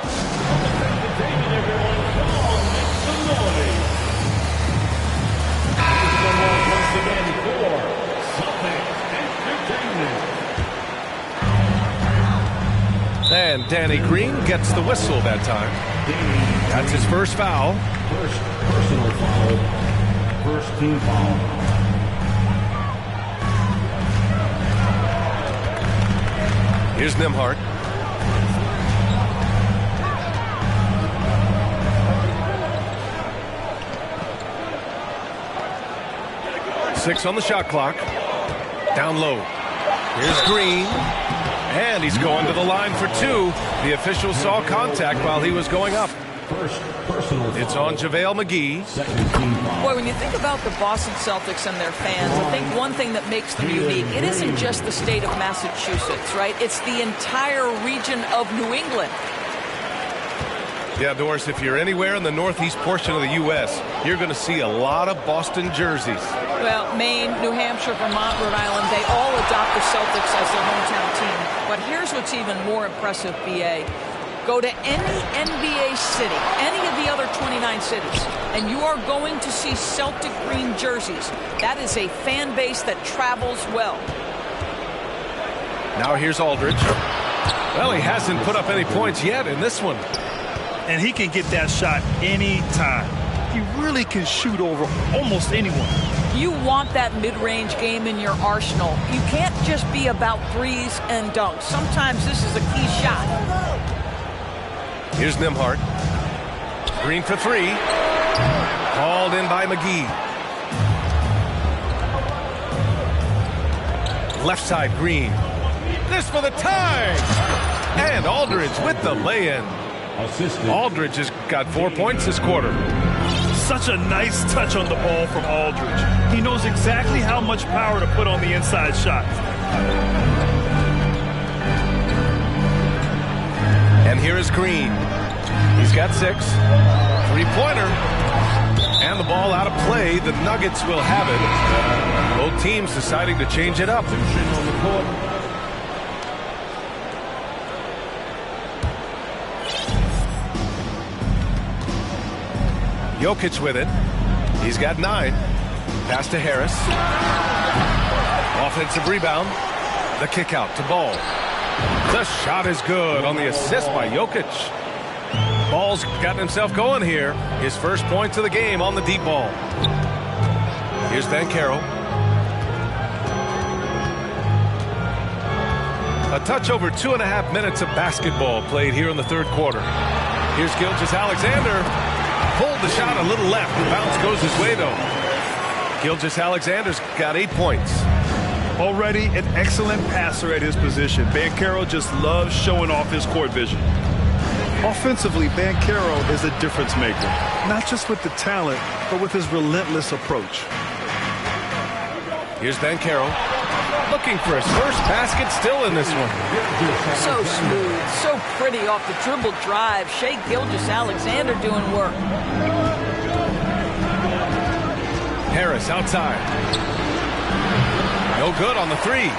And Danny Green gets the whistle that time. That's his first foul.
First personal foul. First team foul.
Here's Nembhard. Six on the shot clock. Down low. Here's Green. And he's going to the line for two. The official saw contact while he was going up. It's on JaVale McGee.
Boy, when you think about the Boston Celtics and their fans, I think one thing that makes them unique, it isn't just the state of Massachusetts, right? It's the entire region of New England.
Yeah, Doris, if you're anywhere in the northeast portion of the U.S., you're going to see a lot of Boston jerseys.
Well, Maine, New Hampshire, Vermont, Rhode Island, they all adopt the Celtics as their hometown team. But here's what's even more impressive, B.A. Go to any NBA city, any of the other 29 cities, and you are going to see Celtic green jerseys. That is a fan base that travels well.
Now here's Aldridge. Well, he hasn't put up any points yet in this one.
And he can get that shot anytime. He really can shoot over almost anyone.
You want that mid-range game in your arsenal. You can't just be about threes and dunks. Sometimes this is a key shot.
Here's Nembhard. Green for three. Called in by McGee. Left side, Green. This for the tie. And Aldridge with the lay-in. Aldridge has got 4 points this quarter.
Such a nice touch on the ball from Aldridge. He knows exactly how much power to put on the inside shot.
And here is Green. He's got 6. Three-pointer. And the ball out of play. The Nuggets will have it. Both teams deciding to change it up. Jokic with it. He's got 9. Pass to Harris. Offensive rebound. The kick out to Ball. The shot is good on the assist by Jokic. Ball's gotten himself going here. His first points of the game on the deep ball. Here's Banchero. A touch over 2.5 minutes of basketball played here in the third quarter. Here's Gilgeous-Alexander. Pulled the shot a little left. The bounce goes his way, though. Gilgeous-Alexander's got 8 points.
Already an excellent passer at his position. Banchero just loves showing off his court vision. Offensively, Banchero is a difference maker. Not just with the talent, but with his relentless approach.
Here's Banchero. Looking for his first basket still in this one.
So smooth, so pretty off the dribble drive. Shai Gilgeous-Alexander doing work.
Harris outside. No good on the three.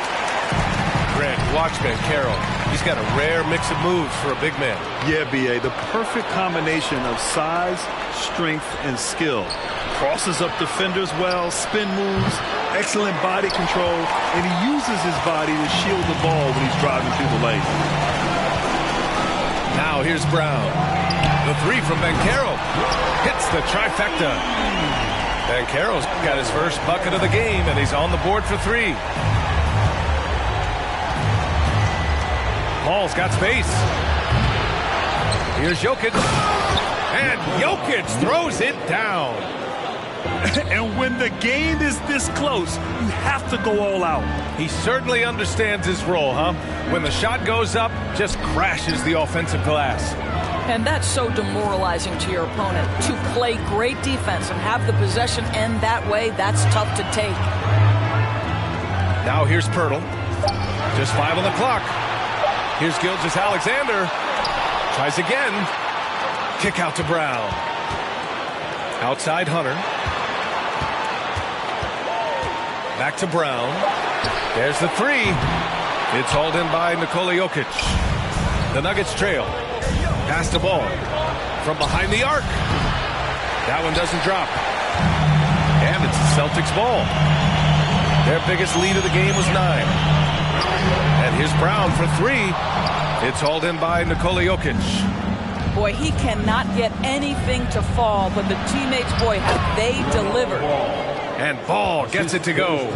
Grant, watch Banchero. He's got a rare mix of moves for a big man.
Yeah, B.A., the perfect combination of size, strength, and skill. Crosses up defenders well, spin moves, excellent body control, and he uses his body to shield the ball when he's driving through the lane.
Now here's Brown. The three from Banchero. Hits the trifecta. Banchero's got his first bucket of the game, and he's on the board for 3. Ball's got space. Here's Jokic. And Jokic throws it down.
And when the game is this close, you have to go all out.
He certainly understands his role, huh? When the shot goes up, just crashes the offensive glass.
And that's so demoralizing to your opponent. To play great defense and have the possession end that way, that's tough to take.
Now here's Poeltl. Just 5 on the clock. Here's Gilgeous-Alexander. Tries again. Kick out to Brown. Outside Hunter. Back to Brown. There's the 3. It's hauled in by Nikola Jokic. The Nuggets trail. Pass the ball. From behind the arc. That one doesn't drop. And it's the Celtics ball. Their biggest lead of the game was 9. And here's Brown for 3. It's hauled in by Nikola Jokic.
Boy, he cannot get anything to fall, but the teammates, boy, have they delivered.
And Ball gets it to go.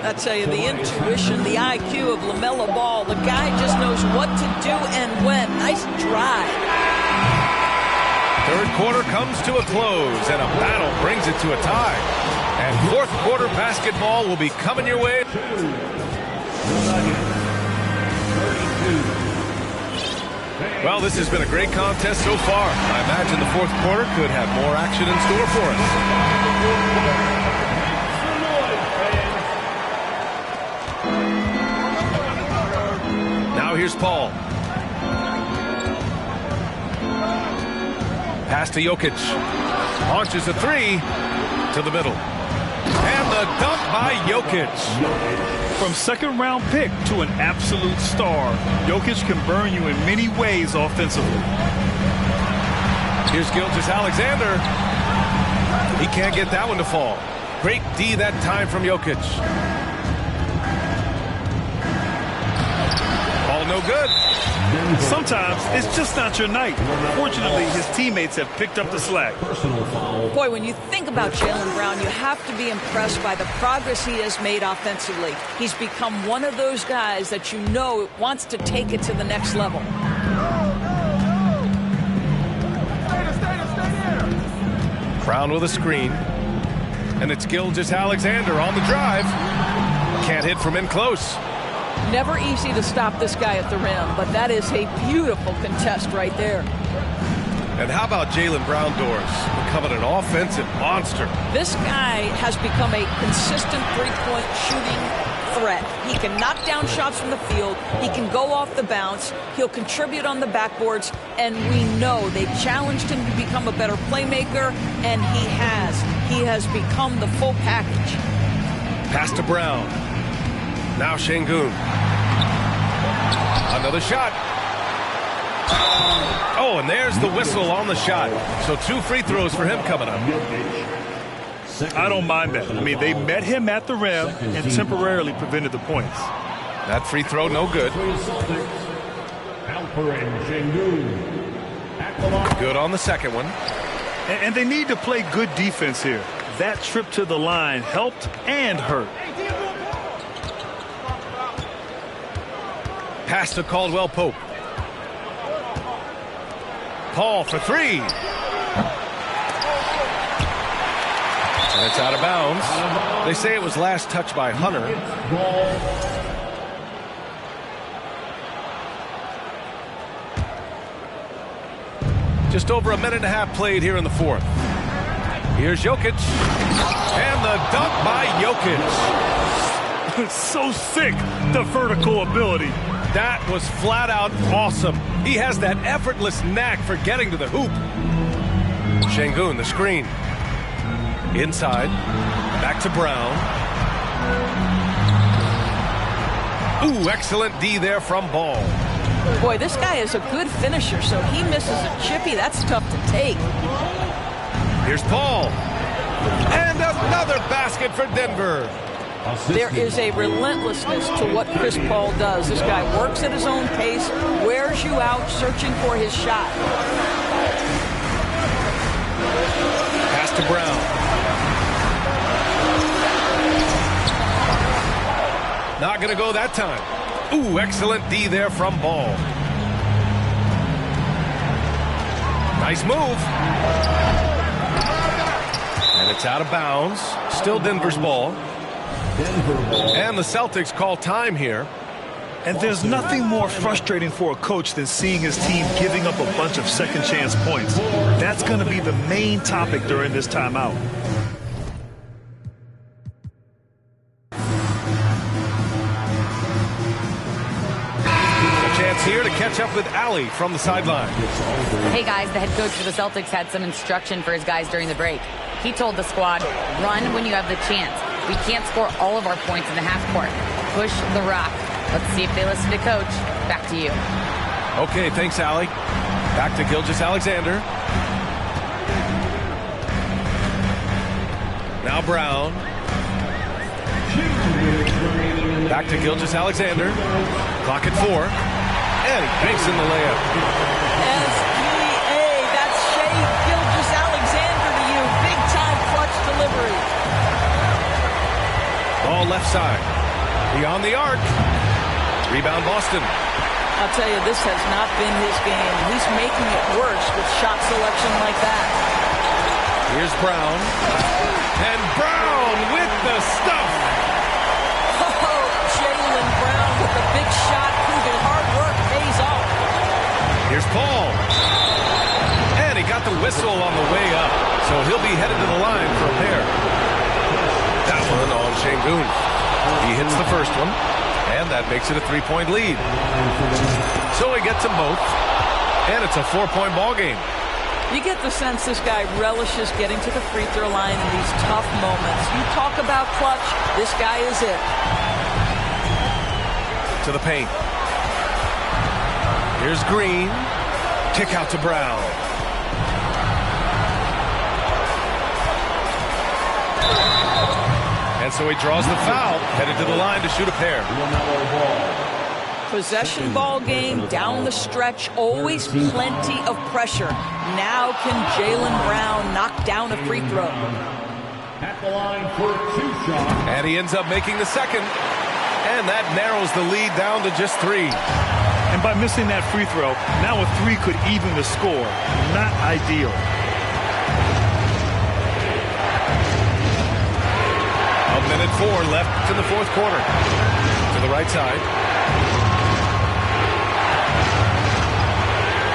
I tell you, the intuition, the IQ of LaMelo Ball, the guy just knows what to do and when. Nice drive.
Third quarter comes to a close, and a battle brings it to a tie. And fourth quarter basketball will be coming your way. Well, this has been a great contest so far. I imagine the fourth quarter could have more action in store for us. Now here's Paul. Pass to Jokic. Launches a three to the middle. And the dunk by Jokic.
From second-round pick to an absolute star, Jokic can burn you in many ways offensively.
Here's Gilgeous-Alexander. He can't get that one to fall. Great D that time from Jokic. All no good.
Sometimes it's just not your night. Fortunately, his teammates have picked up the slack.
Boy, when you think about Jaylen Brown, you have to be impressed by the progress he has made offensively. He's become one of those guys that you know wants to take it to the next level.
Brown with a screen. And it's Gilgeous-Alexander on the drive. Can't hit from in close.
Never easy to stop this guy at the rim, but that is a beautiful contest right there.
And how about Jaylen Brown, Doris, becoming an offensive monster?
This guy has become a consistent three-point shooting threat. He can knock down shots from the field. He can go off the bounce. He'll contribute on the backboards. And we know they've challenged him to become a better playmaker, and he has. He has become the full package.
Pass to Brown. Now Şengün. Another shot. Oh, and there's the whistle on the shot. So 2 free throws for him coming up.
I don't mind that. I mean, they met him at the rim and temporarily prevented the points.
That free throw, no good. Good on the second one.
And they need to play good defense here. That trip to the line helped and hurt.
Pass to Caldwell Pope. Paul for three. And it's out of bounds. They say it was last touched by Hunter. Just over a minute and a half played here in the fourth. Here's Jokic. And the dunk by Jokic.
So sick, the vertical ability.
That was flat out awesome. He has that effortless knack for getting to the hoop. Şengün, the screen. Inside. Back to Brown. Ooh, excellent D there from Ball.
Boy, this guy is a good finisher, so he misses a chippy. That's tough to take.
Here's Paul. And another basket for Denver.
There is a relentlessness to what Chris Paul does. This guy works at his own pace, wears you out, searching for his shot.
Pass to Brown. Not going to go that time. Ooh, excellent D there from Ball. Nice move. And it's out of bounds. Still Denver's ball. And the Celtics call time here.
And there's nothing more frustrating for a coach than seeing his team giving up a bunch of second chance points. That's going to be the main topic during this timeout.
A chance here to catch up with Allie from the sideline.
Hey guys, the head coach for the Celtics had some instruction for his guys during the break. He told the squad, run when you have the chance. We can't score all of our points in the half court. Push the rock. Let's see if they listen to coach. Back to you.
Okay, thanks, Allie. Back to Gilgeous-Alexander. Now Brown. Back to Gilgeous-Alexander. Clock at 4. And he banks in the layup.
SGA, that's Shai Gilgeous-Alexander to you. Big-time clutch delivery.
Ball left side. Beyond the arc. Rebound Boston.
I'll tell you, this has not been his game. He's making it worse with shot selection like that.
Here's Brown. And Brown with the stuff.
Oh, Jaylen Brown with a big shot, proving hard work pays off.
Here's Paul. And he got the whistle on the way up. So he'll be headed to the line for a pair. That one on Şengün. He hits the first one. And that makes it a 3-point lead. So he gets them both. And it's a 4-point ball game.
You get the sense this guy relishes getting to the free throw line in these tough moments. You talk about clutch, this guy is it.
To the paint. Here's Green. Kick out to Brown. And so he draws the foul, headed to the line to shoot a pair.
Possession ball game, down the stretch, always plenty of pressure. Now can Jaylen Brown knock down a free throw?
At the line for 2 shots.
And he ends up making the second. And that narrows the lead down to just 3.
And by missing that free throw, now a 3 could even the score. Not ideal.
A minute 4 left in the fourth quarter. To the right side.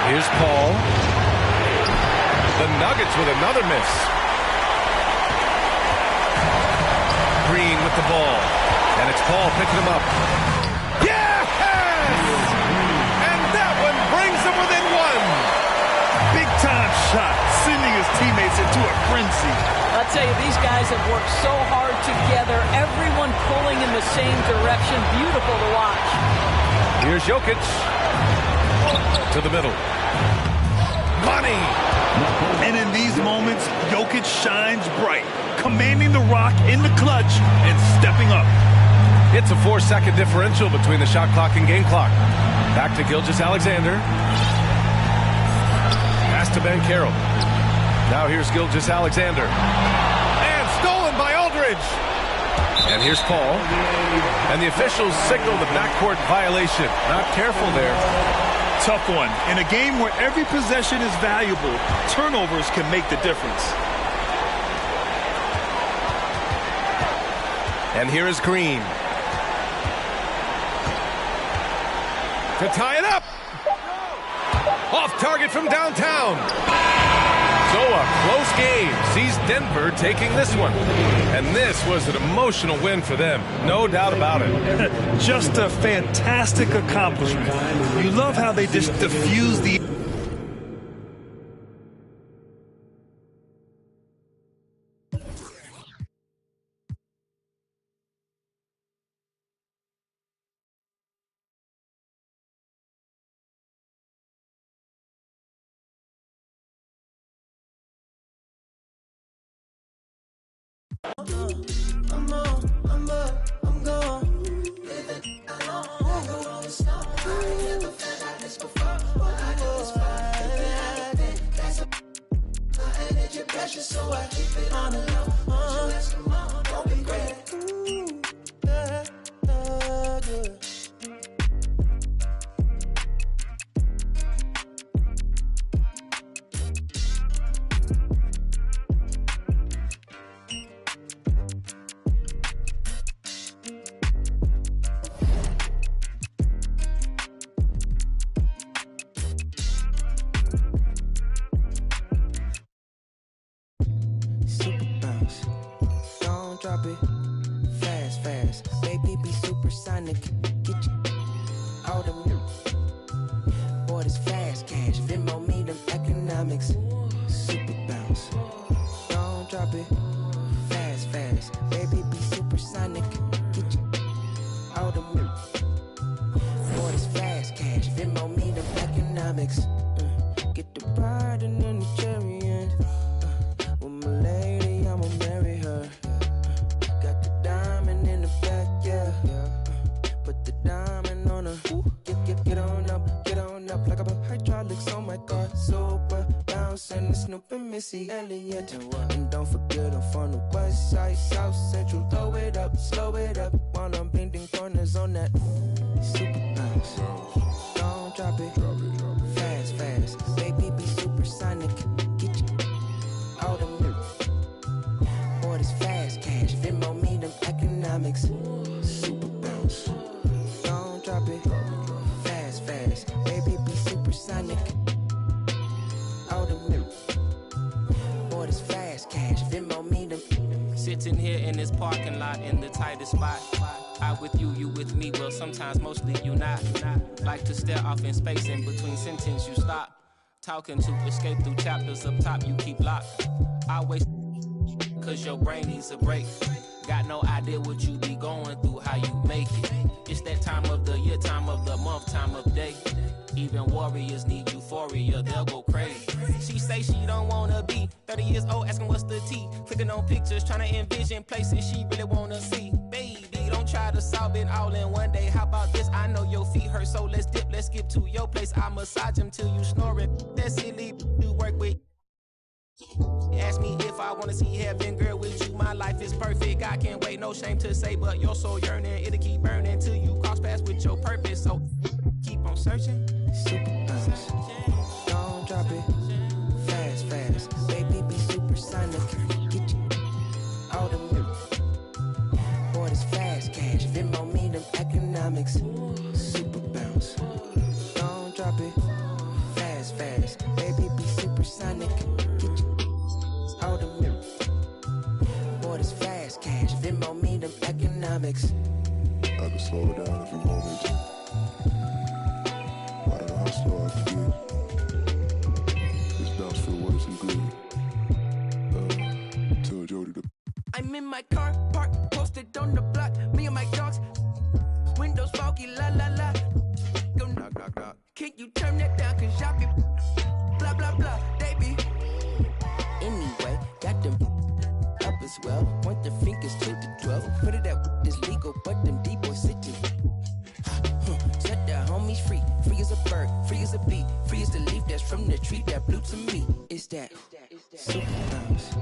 Here's Paul. The Nuggets with another miss. Green with the ball. And it's Paul picking him up. Yes! And that one brings them within 1.
Big time shot, sending his teammates into a frenzy.
I'll tell you, these guys have worked so hard together. Everyone pulling in the same direction. Beautiful to watch.
Here's Jokic. To the middle. Money!
And in these moments, Jokic shines bright, commanding the rock in the clutch and stepping up.
It's a 4-second differential between the shot clock and game clock. Back to Gilgeous-Alexander. Pass to Banchero. Now here's Gilgeous-Alexander. And stolen by Aldridge. And here's Paul. And the officials signal the backcourt violation. Not careful there.
Tough one. In a game where every possession is valuable, turnovers can make the difference.
And here is Green. To tie it up. Off target from downtown. So a close game sees Denver taking this one. And this was an emotional win for them. No doubt about it.
Just a fantastic accomplishment. You love how they just diffuse the...
I'm gone. Living alone. Energy pressure, so I keep it on the low. Just come on, don't be great. Drop it fast, fast. Baby, be supersonic. Get you all the boy, this fast cash. Venmo me them economics. Super bounce. Don't drop it fast, fast. Baby, be supersonic. Get you all the boy, this fast cash. Venmo me them economics. Get the bride and then the chariot. With my lady, I'ma marry her. Diamond in the back, yeah. Put the diamond on her. Get on up. Missy Elliott and what? And don't forget I'm from the west side, south central. Throw it up, slow it up while I'm bending corners on that super bounce. Don't drop it, fast, fast. Baby, be supersonic. Get you all the milk. Boy, this fast cash. Venmo me them economics. Super bounce. Don't drop it, fast, fast. Baby, be supersonic. All the milk. Boy, this fast cash. Venmo me them.
Sitting here in this parking lot in the tightest spot. I with you, you with me, well sometimes mostly you not. Like to stare off in space in between sentence you stop. Talking to escape through chapters up top you keep locked. Always cause your brain needs a break. Got no idea what you be going through, how you make it. It's that time of the year, time of the month, time of day. Even warriors need euphoria, they'll go crazy. She say she don't wanna be 30 years old, asking what's the tea. Clicking on pictures, trying to envision places she really wanna see. Baby, don't try to solve it all in one day. How about this? I know your feet hurt, so let's dip, let's skip to your place. I massage them till you snoring. That silly you work with. Ask me if I wanna see heaven, girl, with you. My life is perfect. I can't wait, no shame to say, but your soul yearning, it'll keep burning till you cross paths with your purpose. So keep on searching.
Super bounce. Don't drop it. Fast, fast. Baby, be supersonic. Get you all the milk. Boy, this fast cash. Venmo me them economics. Super bounce. Don't drop it. Fast, fast. Baby, be supersonic. Get you all the milk. Boy, this fast cash. Venmo me them economics.
I can slow it down if you want me to. I don't know how slow I can get. This bounce feel worse and good. Tell Jody to.
I'm in my car, parked, posted on the block. Me and my dogs, windows foggy, la la la. Go knock, knock, knock. Can you turn that down? Cause y'all be blah, blah, blah. They be. Anyway, got them up as well. Point the fingers to the 12. Put it out, it's legal, but them D-boys sitting. Set the homies free. Free as a bird, free as a bee. Free as the leaf that's from the tree that blew to me. It's that super bounce.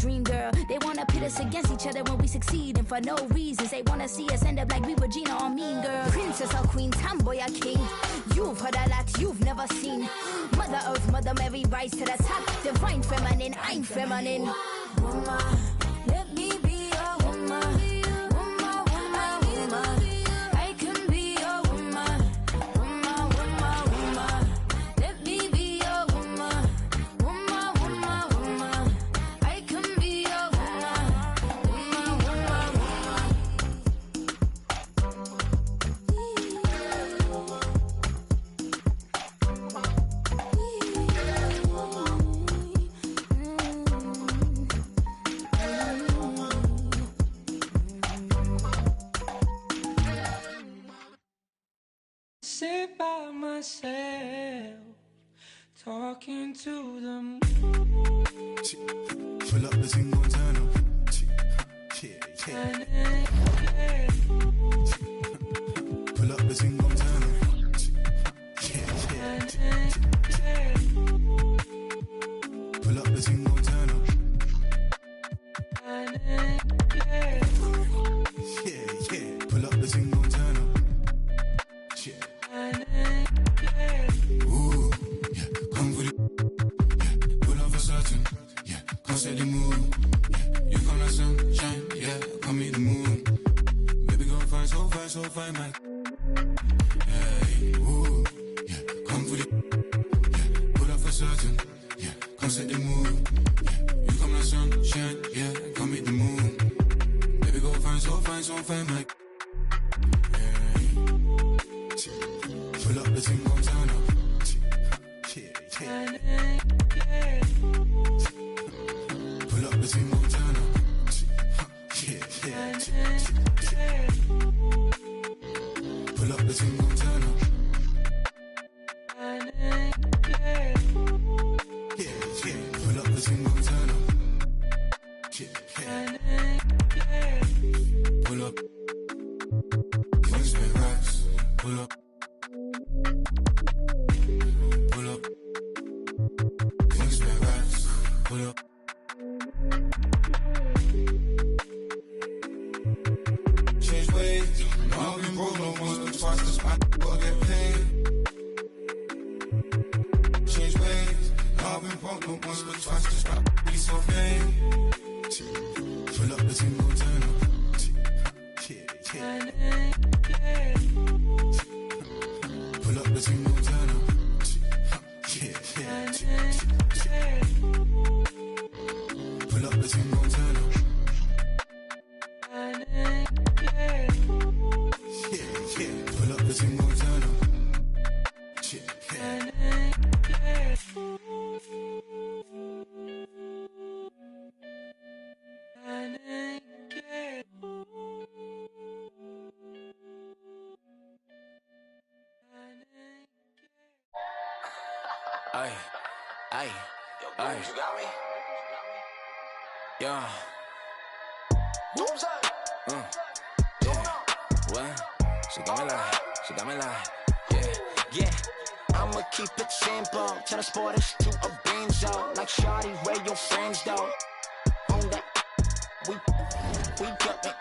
dream, girl. They wanna pit us against each other when we succeed, and for no reasons. They wanna see us end up like we Regina or Mean Girl. Princess or queen, tomboy or king. You've heard a lot you've never seen. Mother Earth, Mother Mary, rise to the top. Divine feminine, I'm feminine. Woman, let me be a woman.
Sit by myself, talking to the moon.
Pull up the single turn up. Pull up the single turn up. Pull up the single turn up. Pull up the single turn up. Ooh, yeah, come with it. Yeah, pull up for certain. Yeah, come set the mood. Yeah, you come like sunshine. Yeah, come meet the moon. Baby, go fine, so fine, man. Hey, ooh, yeah, come with it. Yeah, pull up for certain. Yeah, come set the mood. Yeah, you come like sunshine. Yeah, come meet the moon. Baby, go fine, so fine, man. Pull up the thing, gon' turn up. Pull up the thing, gon' turn up. Pull up the thing, gon' turn up. Pull up the thing, gon' turn up. Pull up. Wings and racks. Pull up. Pull up. Wings and racks. Pull up. Change ways. No, I've been broke no once but twice. This my will get paid. Change ways. No, I've been broke no once but twice. This my be so vain. Pull up the thing, gon' turn up. Pull up the thing, gon' turn up. Pull up the thing, gon' turn up. Pull up the thing, gon' turn up.
Ay, ay, ay. You got me? Yeah. Yeah. What? She got me like, yeah. I'ma keep it simple. Tell the sporters to a benzo. Like Shawty, where your friends though? On that, we got it.